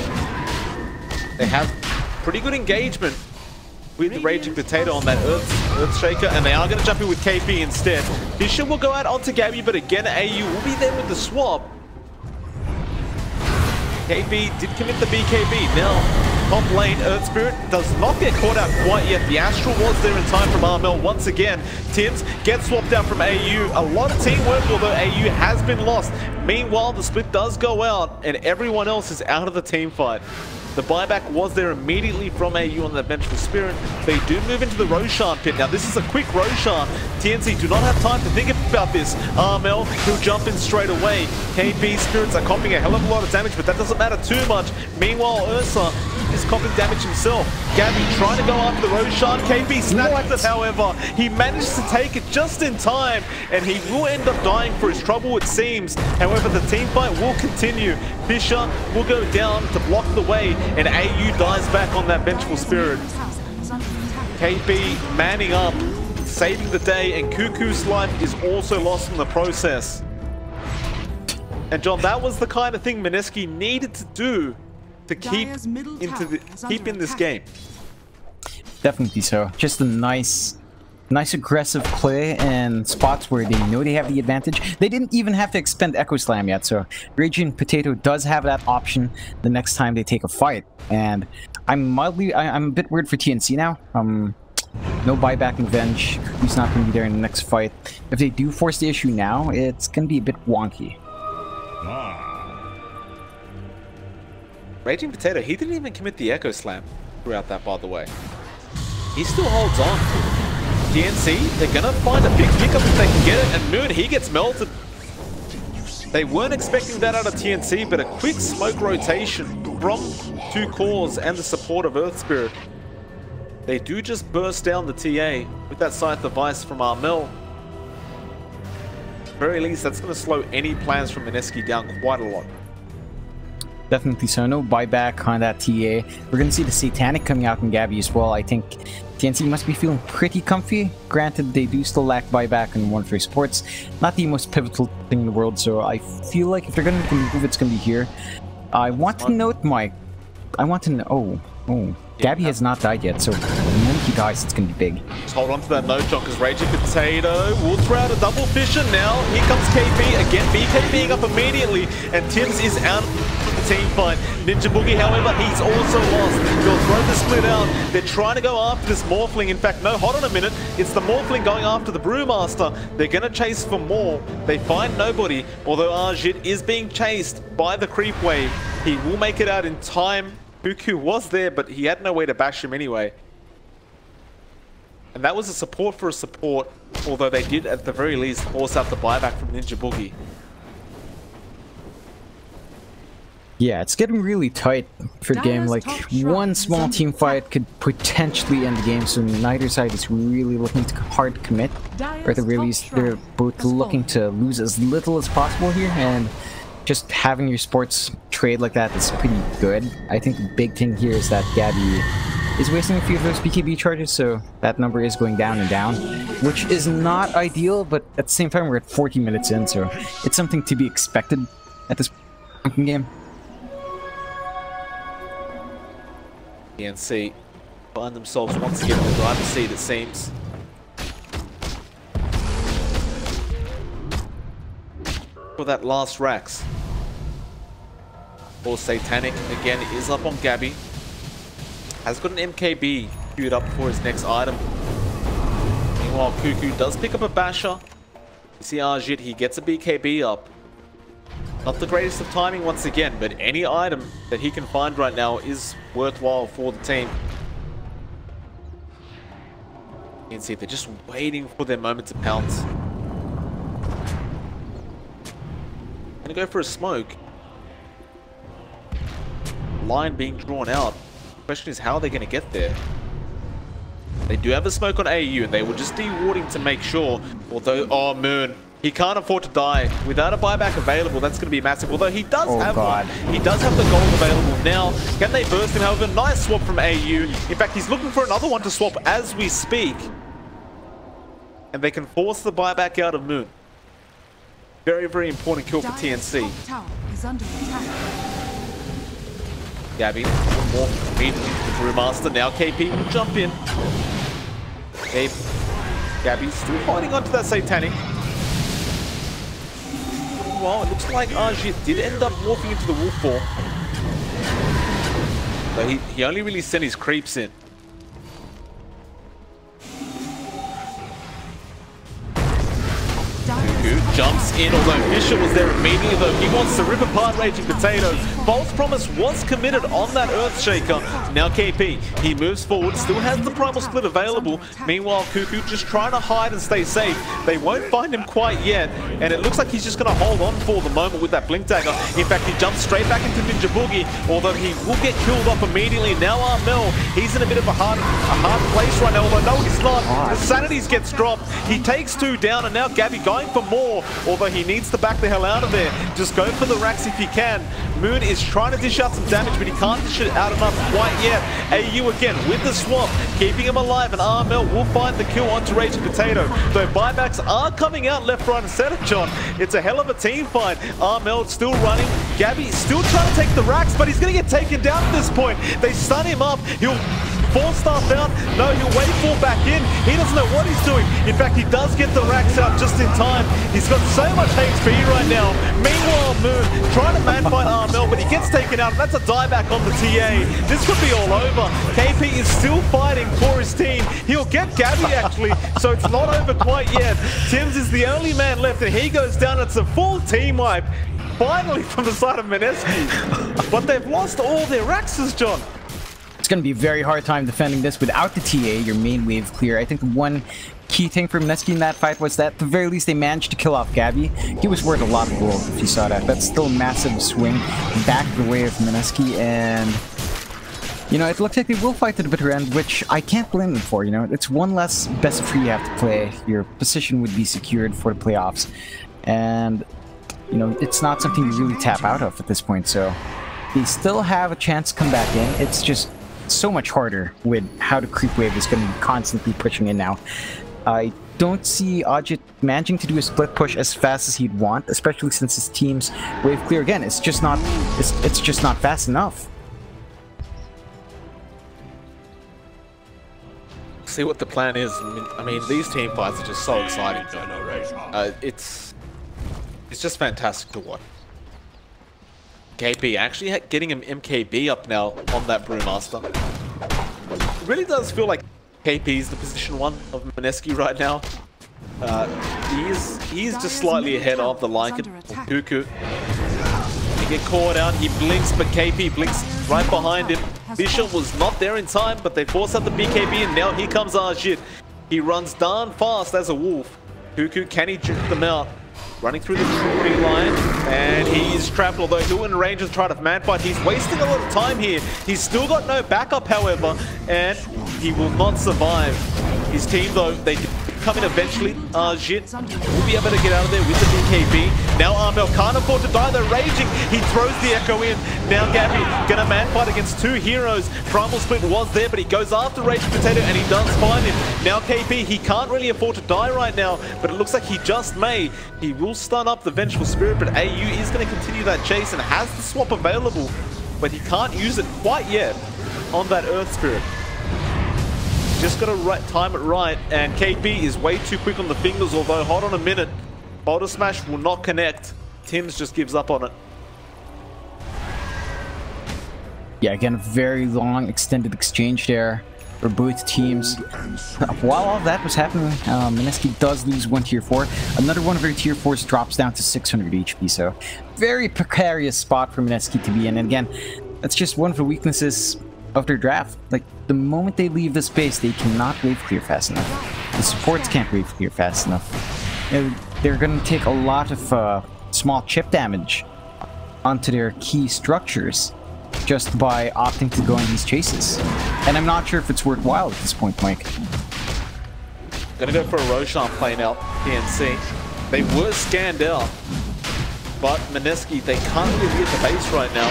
Speaker 3: they have pretty good engagement with the Raging Potato on that Earthshaker, and they are going to jump in with KP instead. Bishop will go out onto Gabby, but again, AU will be there with the swap. KP did commit the BKB. Now, top lane, Earth Spirit does not get caught out quite yet. The Astral was there in time from Armel once again. Tims gets swapped out from AU. A lot of teamwork, although AU has been lost. Meanwhile, the split does go out, and everyone else is out of the team fight. The buyback was there immediately from AU on the Vengeful Spirit. They do move into the Roshan pit. Now, this is a quick Roshan. TNC do not have time to think about this. Armel, he'll jump in straight away. KP Spirits are copying a hell of a lot of damage, but that doesn't matter too much. Meanwhile, Ursa is copying damage himself. Gabby trying to go after the Roshan. KP snatches it, however. He manages to take it just in time, and he will end up dying for his trouble, it seems. However, the team fight will continue. Fisher will go down to block the way, and AU dies back on that Vengeful Spirit. KP manning up, saving the day, and Cuckoo's life is also lost in the process. And John, that was the kind of thing Mineski needed to do to keep in this game.
Speaker 4: Definitely so. Just a nice aggressive play in spots where they know they have the advantage. They didn't even have to expend Echo Slam yet, so Raging Potato does have that option the next time they take a fight. And I'm a bit worried for TNC now. No buyback and Venge. He's not going to be there in the next fight. If they do force the issue now, it's going to be a bit wonky.
Speaker 3: Raging Potato, he didn't even commit the Echo Slam throughout that, by the way. He still holds on. TNC, they're gonna find a big pickup if they can get it, and Moon, he gets melted. They weren't expecting that out of TNC, but a quick smoke rotation from 2 cores and the support of Earth Spirit. They do just burst down the TA with that Scythe device from Armel. At the very least, that's going to slow any plans from Mineski down quite a lot.
Speaker 4: Definitely so. No buyback on that TA. We're going to see the Satanic coming out in Gabby as well. I think TNC must be feeling pretty comfy. Granted, they do still lack buyback in 1-3 sports. Not the most pivotal thing in the world, so I feel like if they're going to make a move, it's going to be here. I want to note, Mike. I want to know. Oh. Gabby has not died yet, so when he dies, it's going to be big.
Speaker 3: Just hold on to that note, John, because Raging Potato will throw out a double fisher now. Here comes KP again, BK being up immediately, and Tims is out of the team fight. Ninja Boogie, however, he's also lost. They'll throw the split out. They're trying to go after this Morphling. In fact, no, hold on a minute. It's the Morphling going after the Brewmaster. They're going to chase for more. They find nobody, although Arjit is being chased by the creep wave. He will make it out in time. Buku was there, but he had no way to bash him anyway. And that was a support for a support, although they did at the very least force out the buyback from Ninja Boogie.
Speaker 4: Yeah, it's getting really tight for the game. Like, one small team fight could potentially end the game, so neither side is really looking hard to commit. Or at the very least, they're both looking to lose as little as possible here, and just having your sports trade like that is pretty good. I think the big thing here is that Gabby is wasting a few of those BKB charges, so that number is going down and down, which is not ideal, but at the same time we're at 40 minutes in, so it's something to be expected at this point in the game.
Speaker 3: TNC find themselves once again in the driver's seat, it seems. For that last Rax. Or Satanic again is up on Gabby. Has got an MKB queued up for his next item. Meanwhile, Cuckoo does pick up a basher. You see Arjit, he gets a BKB up. Not the greatest of timing once again, but any item that he can find right now is worthwhile for the team. You can see they're just waiting for their moment to pounce. Gonna go for a smoke. Line being drawn out. Question is, how are they gonna get there? They do have a smoke on AU, and they were just dewarding to make sure. Although, oh, Moon, he can't afford to die. Without a buyback available, that's going to be massive. Although he does have one. He does have the gold available now. Can they burst him? However, nice swap from AU. In fact, he's looking for another one to swap as we speak. And they can force the buyback out of Moon. Very, very important kill for TNC. Gabby, one more immediately to the Brewmaster. Now KP will jump in. Gabby's still holding on to that Satanic. Well, it looks like Arjit did end up walking into the wolf form. So he only really sent his creeps in. Jumps in, although Fisher was there immediately, though he wants to rip apart Raging Potato. False Promise was committed on that Earthshaker. Now KP, he moves forward, still has the Primal Split available. Meanwhile, Cuckoo just trying to hide and stay safe. They won't find him quite yet, and it looks like he's just going to hold on for the moment with that Blink Dagger. In fact, he jumps straight back into Ninja Boogie, although he will get killed off immediately. Now Armel, he's in a bit of a hard place right now, although no, he's not. The Sanities gets dropped. He takes 2 down, and now Gabby going for more. Although he needs to back the hell out of there. Just go for the racks if he can. Moon is trying to dish out some damage, but he can't dish it out enough quite yet. AU again with the swamp, keeping him alive, and Armel will find the kill onto Raging Potato. Though buybacks are coming out left, right, and center, John. It's a hell of a team fight. Armel still running. Gabby still trying to take the racks, but he's going to get taken down at this point. They stun him up. He'll force staff out. No, he'll wait for back in. He doesn't know what he's doing. In fact, he does get the racks out just in time. He's got so much HP right now. Meanwhile, Moon trying to man fight Armel, but he gets taken out. That's a dieback on the TA. This could be all over. KP is still fighting for his team. He'll get Gabby actually, so it's not over quite yet. Tim's is the only man left, and he goes down. It's a full team wipe. Finally from the side of Mineski. But they've lost all their Raxes, John.
Speaker 4: It's going to be a very hard time defending this without the TA, your main wave clear. I think the one key thing for Mineski in that fight was that at the very least they managed to kill off Gabby. He was worth a lot of gold if you saw that. That's still a massive swing back the way of Mineski, and you know, it looks like they will fight to the bitter end, which I can't blame them for. You know, it's one less best of 3 you have to play. Your position would be secured for the playoffs, and you know, it's not something you really tap out of at this point, so they still have a chance to come back in. It's just so much harder with how the creep wave is going to be constantly pushing in now. I don't see Ajit managing to do a split push as fast as he'd want, especially since his team's wave clear again. It's just not fast enough.
Speaker 3: See what the plan is. I mean, these team fights are just so exciting. It's just fantastic to watch. KP actually getting him MKB up now on that Brewmaster. It really does feel like KP is the position 1 of Mineski right now. He is just slightly ahead of the Lycan or Cuckoo. He get caught out, he blinks, but KP blinks right behind him. Bishop was not there in time, but they force out the BKB, and now here comes Ajit. He runs down fast as a wolf. Cuckoo, can he juke them out? Running through the tree line, and he is trapped, although he'll in range and try to man fight. He's wasting a lot of time here. He's still got no backup, however, and he will not survive. His team, though, they come in eventually. Ajit will be able to get out of there with the BKB. Now Armel can't afford to die. They're raging. He throws the Echo in. Now Gabby gonna man fight against 2 heroes. Primal Split was there, but he goes after Raging Potato, and he does find him. Now KP, he can't really afford to die right now, but it looks like he just may. He will stun up the Vengeful Spirit, but AU is going to continue that chase and has the swap available, but he can't use it quite yet on that Earth Spirit. Just got to time it right, and KP is way too quick on the fingers, although hold on a minute. Boulder Smash will not connect. Tims just gives up on it.
Speaker 4: Yeah, again, a very long extended exchange there for both teams. While all that was happening, Mineski does lose 1 tier 4. Another one of their tier 4s drops down to 600 HP, so very precarious spot for Mineski to be in. And again, that's just one of the weaknesses of their draft. Like, the moment they leave the space, they cannot wave clear fast enough. The supports can't wave clear fast enough. They're going to take a lot of small chip damage onto their key structures just by opting to go on these chases. And I'm not sure if it's worthwhile at this point, Mike.
Speaker 3: Gonna go for a Roshan play now, TNC. They were scanned out, but Mineski, they can't really hit the base right now.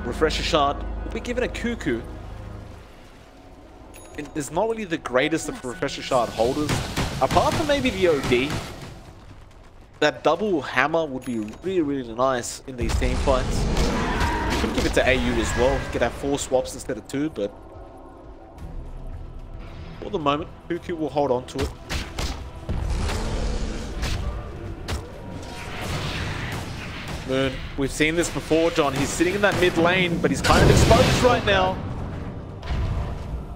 Speaker 3: Refresher Shard will be given a Cuckoo. It's not really the greatest of Refresher Shard holders, apart from maybe the OD. That double hammer would be really, really nice in these team fights. You could give it to AU as well. You could have 4 swaps instead of 2, but for the moment, Cuckoo will hold on to it. Moon, we've seen this before, John. He's sitting in that mid lane, but he's kind of exposed right now.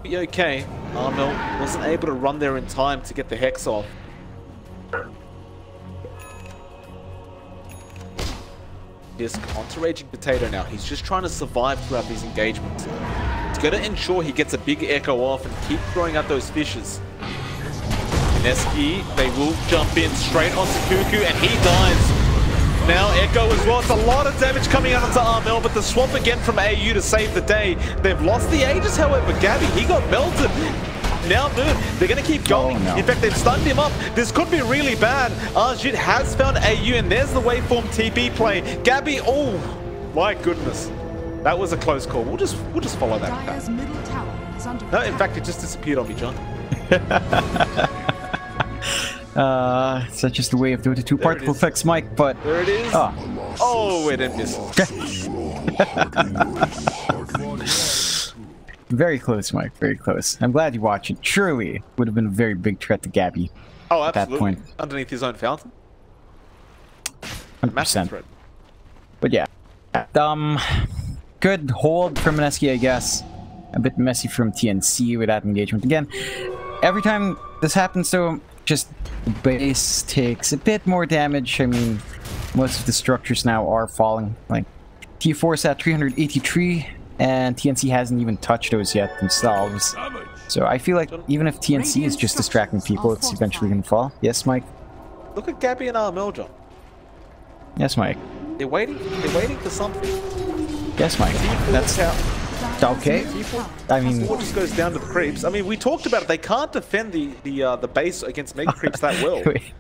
Speaker 3: Be okay. Armel wasn't able to run there in time to get the Hex off. Disc onto Raging Potato now. He's just trying to survive throughout these engagements. He's got to ensure he gets a big Echo off and keep throwing out those fishes. Mineski, they will jump in straight onto Cuckoo, and he dies. Now Echo as well. It's a lot of damage coming out onto Armel, but the swap again from AU to save the day. They've lost the Aegis, however. Gabby, he got melted. Now Moon, they're going to keep going.
Speaker 4: Oh, no.
Speaker 3: In fact, they've stunned him up. This could be really bad. Ajit has found AU, and there's the waveform TP play. Gabby, oh my goodness. That was a close call. We'll just follow that. No, in fact, it just disappeared on me, John.
Speaker 4: It's just the way of doing the 2 particle effects, Mike, but...
Speaker 3: There it is. Oh, it didn't miss.
Speaker 4: Very close, Mike. Very close. I'm glad you watched it. Surely would have been a very big threat to Gabby.
Speaker 3: Oh,
Speaker 4: at
Speaker 3: absolutely.
Speaker 4: that point.
Speaker 3: Underneath his own fountain.
Speaker 4: 100%.
Speaker 3: Threat.
Speaker 4: But yeah. Good hold from Mineski, I guess. A bit messy from TNC with that engagement. Again, every time this happens, though, just the base takes a bit more damage. I mean, most of the structures now are falling. Like, T4 is at 383, and TNC hasn't even touched those yet themselves. So I feel like even if TNC is just distracting people, it's eventually going to fall. Yes, Mike?
Speaker 3: Look at Gabby and Armel, John.
Speaker 4: Yes, Mike.
Speaker 3: They're waiting for something.
Speaker 4: Yes, Mike. That's okay. I mean,
Speaker 3: T4 just goes down to the creeps. I mean, we talked about it. They can't defend the base against mega creeps that well.
Speaker 4: Wait.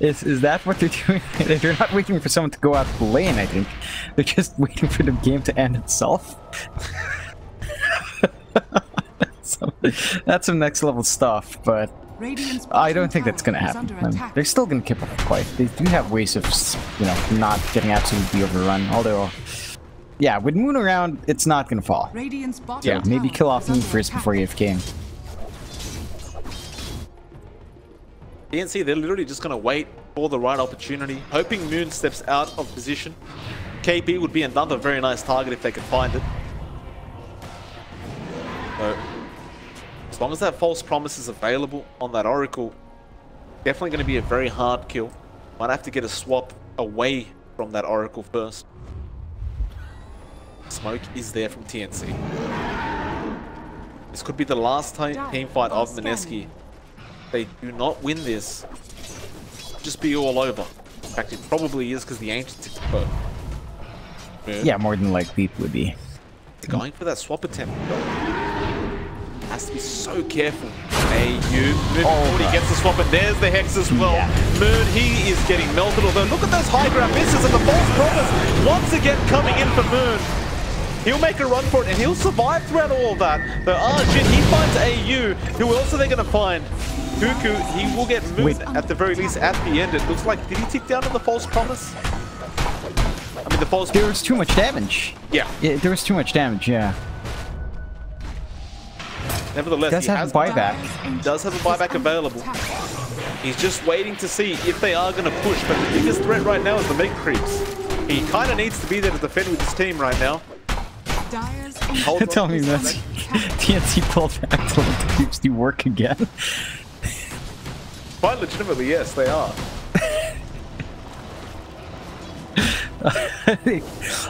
Speaker 4: Is that what they're doing? They're not waiting for someone to go out the lane, I think. They're just waiting for the game to end itself. That's some next level stuff, but I don't think that's gonna happen. They're still gonna keep up the fight. They do have ways of, you know, not getting absolutely overrun. Although, yeah, with Moon around, it's not gonna fall. Yeah, maybe kill off Moon first before AFK.
Speaker 3: TNC, they're literally just going to wait for the right opportunity, hoping Moon steps out of position. KP would be another very nice target if they could find it. So, as long as that false promise is available on that Oracle, definitely going to be a very hard kill. Might have to get a swap away from that Oracle first. Smoke is there from TNC. This could be the last team fight of Mineski. They do not win this, just be all over. In fact, it probably is because the Ancients explode.
Speaker 4: Yeah, more than likely it would be.
Speaker 3: They're going for that swap attempt. Has to be so careful. Moon before he gets the swap, and there's the Hex as well. Yeah. Moon, he is getting melted, although look at those high ground misses and the false promise once again coming in for Moon. He'll make a run for it and he'll survive throughout all of that. So Arjun, he finds AU, who else are they going to find? Cuckoo, he will get Moon at the very least at the end. It looks like, did he tick down to the false promise? I mean, the false...
Speaker 4: There was too much damage.
Speaker 3: Yeah.
Speaker 4: There was too much damage, yeah.
Speaker 3: Nevertheless,
Speaker 4: he has buyback.
Speaker 3: Does have a buyback available. He's just waiting to see if they are going to push, but the biggest threat right now is the mega creeps. He kind of needs to be there to defend with his team right now.
Speaker 4: Tell me this. TNC pulled back to let the creeps do work again.
Speaker 3: Quite legitimately, yes, they are.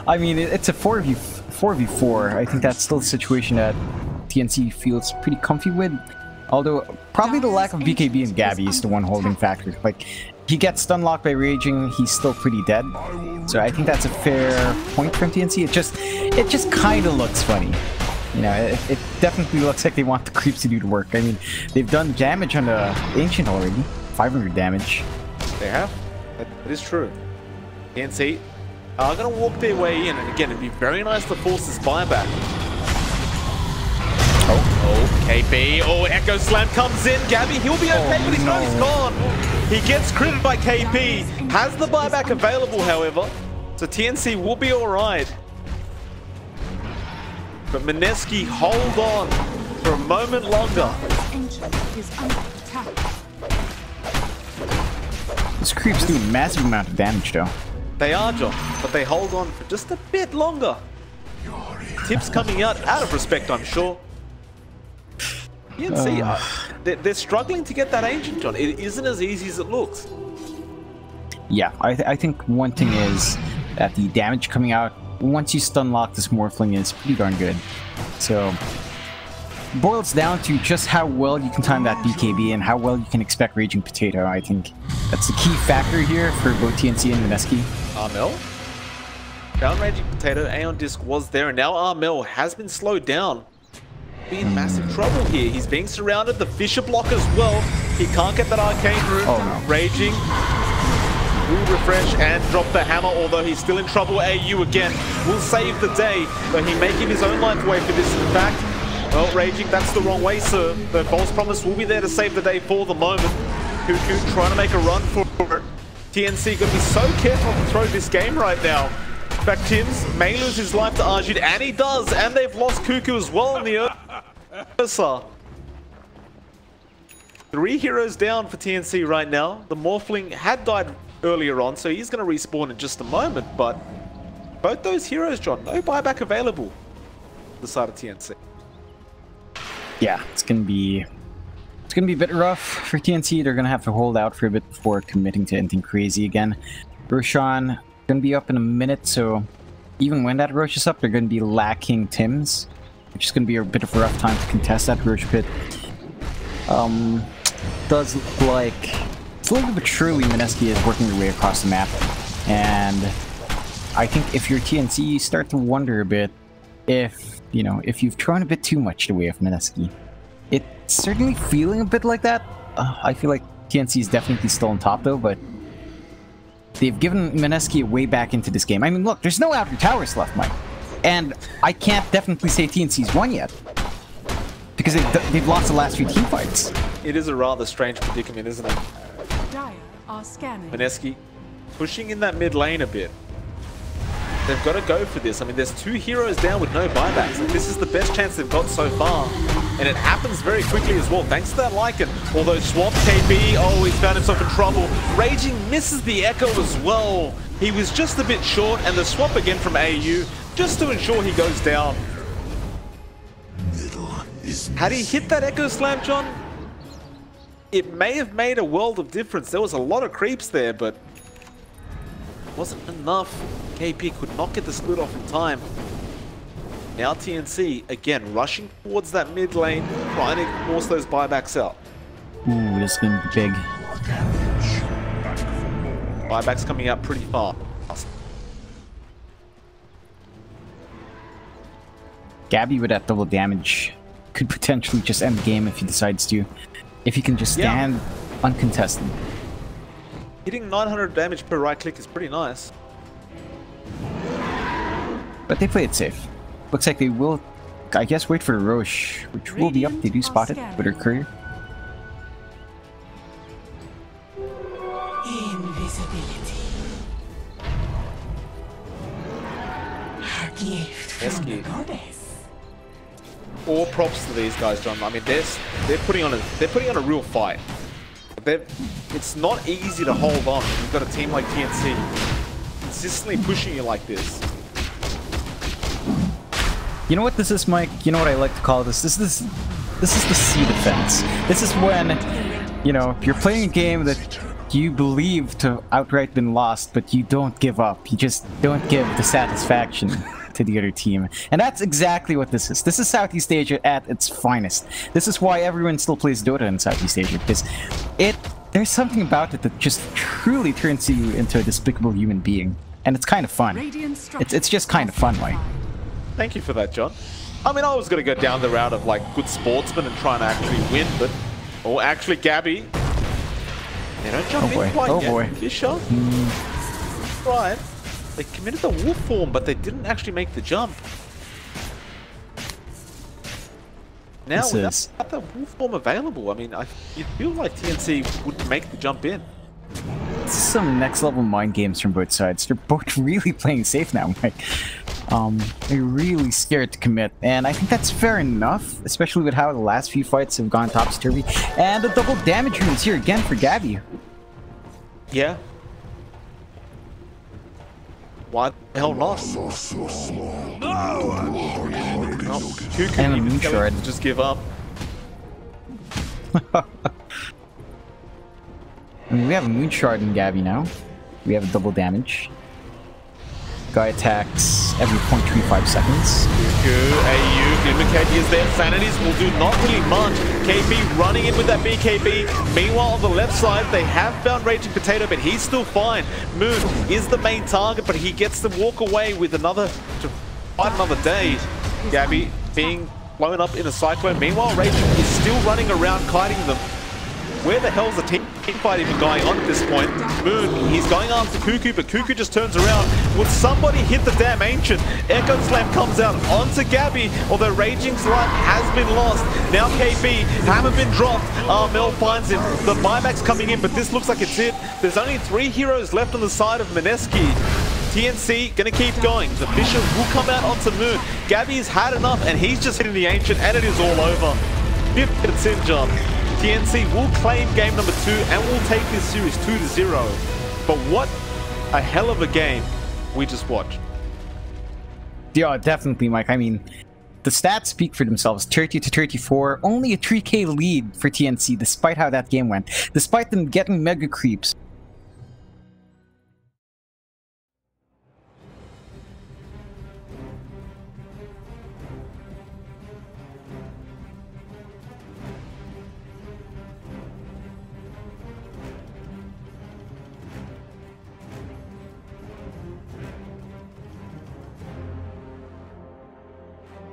Speaker 4: I mean, it's a 4v4. I think that's still a situation that TNC feels pretty comfy with. Although, probably the lack of BKB and Gabby is the one holding factor. Like, he gets stun locked by raging, he's still pretty dead. So I think that's a fair point from TNC. It just kind of looks funny. You know, it definitely looks like they want the creeps to do the work. I mean, they've done damage on the Ancient already. 500 damage.
Speaker 3: They have. That is true. TNC are going to walk their way in, and again, it'd be very nice to force this buyback. Oh, KP. Oh, Echo Slam comes in. Gabby, he'll be okay, but he's not. He's gone. He gets critted by KP. Has the buyback available, however. So TNC will be alright. But Mineski, hold on for a moment longer.
Speaker 4: These creeps do a massive amount of damage, though.
Speaker 3: They are, John, but they hold on for just a bit longer. Tips coming out of respect, I'm sure. TNC, they're struggling to get that Ancient, John. It isn't as easy as it looks.
Speaker 4: Yeah, I think one thing is that the damage coming out, once you stun lock this Morphling, is pretty darn good. So, it boils down to just how well you can time that BKB and how well you can expect Raging Potato. I think that's the key factor here for both TNC and Mineski.
Speaker 3: Armel? Down Raging Potato, Aeon Disc was there, and now Armel has been slowed down. Be in massive trouble here. He's being surrounded, the Fisher block as well. He can't get that Arcane Root.
Speaker 4: Oh, no.
Speaker 3: Raging will refresh and drop the hammer, although he's still in trouble. AU again will save the day, but he may give his own life away for this. In fact, well, Raging, that's the wrong way, sir. The false promise will be there to save the day for the moment. Cuckoo trying to make a run for it. TNC going to be so careful to throw this game right now. pushback. Tims may lose his life to Arjun, and he does, and they've lost Cuckoo as well in the Ursa. 3 heroes down for TNC right now. The Morphling had died earlier on, so he's going to respawn in just a moment, but both those heroes, John, no buyback available on the side of TNC.
Speaker 4: Yeah, it's gonna be a bit rough for TNC. They're gonna have to hold out for a bit before committing to anything crazy again. Roshan gonna be up in a minute, so even when that Rosh is up, they're gonna be lacking Tims, which is gonna be a bit of a rough time to contest that Rosh pit. Does look like slowly but surely Mineski is working their way across the map, and I think if you're TNC, you start to wonder a bit if, you know, if you've thrown a bit too much the way of Mineski. It's certainly feeling a bit like that. I feel like TNC is definitely still on top though, but they've given Mineski a way back into this game. I mean, look, there's no outer towers left, Mike. And I can't definitely say TNC's won yet, because they've lost the last few team fights.
Speaker 3: It is a rather strange predicament, isn't it?
Speaker 1: Dire are scanning.
Speaker 3: Mineski pushing in that mid lane a bit. They've got to go for this. I mean, there's 2 heroes down with no buybacks. Like, this is the best chance they've got so far. And it happens very quickly as well, thanks to that Lycan. Although Swap KB, oh, he's found himself in trouble. Raging misses the Echo as well. He was just a bit short, and the swap again from AU, just to ensure he goes down. Had he hit that Echo Slam, John, it may have made a world of difference. There was a lot of creeps there, but wasn't enough. KP could not get the split off in time. Now TNC, again, rushing towards that mid lane, trying to force those buybacks out.
Speaker 4: Ooh, this is going to be big.
Speaker 3: Buybacks coming out pretty fast.
Speaker 4: Gabby with that double damage could potentially just end the game if he decides to. If he can just stand uncontested.
Speaker 3: Hitting 900 damage per right click is pretty nice.
Speaker 4: But they play it safe. Looks like they will, I guess, wait for the Roche, which will be up. They do spot it with her courier.
Speaker 5: Invisibility. A gift from the goddess.
Speaker 3: All props to these guys, John. I mean, they're putting on a real fight. It's not easy to hold on. You've got a team like TNC consistently pushing you like this.
Speaker 4: You know what this is, Mike? You know what I like to call this? This is the C defense. This is when, you know, you're playing a game that you believe to outright been lost, but you don't give up. You just don't give the satisfaction to the other team. And that's exactly what this is. This is Southeast Asia at its finest. This is why everyone still plays Dota in Southeast Asia, because there's something about it that just truly turns you into a despicable human being. And it's kind of fun. It's just kind of fun, Mike.
Speaker 3: Thank you for that, John. I mean, I was going to go down the route of, like, good sportsmen and trying to actually win, but... Oh, actually, Gabby. They don't jump in quite yet. Fisher. Right. They committed the wolf form, but they didn't actually make the jump. Now, without the wolf form available, I mean, you feel like TNC would make the jump in.
Speaker 4: This is some next level mind games from both sides. They're both really playing safe now, Mike. They're really scared to commit, and I think that's fair enough, especially with how the last few fights have gone topsy-turvy. And the double damage runes here again for Gabby.
Speaker 3: Yeah. Why the hell not?
Speaker 4: And a moon shard.
Speaker 3: Just give up.
Speaker 4: I mean, we have a moon shard in Gabby now. We have a double damage. Guy attacks every 0.35 seconds.
Speaker 3: AU, Glimmercade is there. Sanities will do not really much. KB running in with that BKB. Meanwhile, on the left side, they have found Raging Potato, but he's still fine. Moon is the main target, but he gets to walk away with to fight another day. Gabby being blown up in a cyclone. Meanwhile, Raging is still running around, kiting them. Where the hell's the team fight even going on at this point? Moon, he's going after Cuckoo, but Cuckoo just turns around. Would somebody hit the damn Ancient? Echo Slam comes out onto Gabby, although Raging's life has been lost. Now KB, hammer been dropped. Mel finds him. The buyback's coming in, but this looks like it's it. There's only 3 heroes left on the side of Mineski. TNC gonna keep going. The Bishop will come out onto Moon. Gabby's had enough, and he's just hitting the Ancient, and it is all over. 5th hit in, John. TNC will claim game number 2, and will take this series 2-0. But what a hell of a game we just watched.
Speaker 4: Yeah, definitely, Mike. I mean, the stats speak for themselves. 30-34, only a 3k lead for TNC, despite how that game went. Despite them getting mega creeps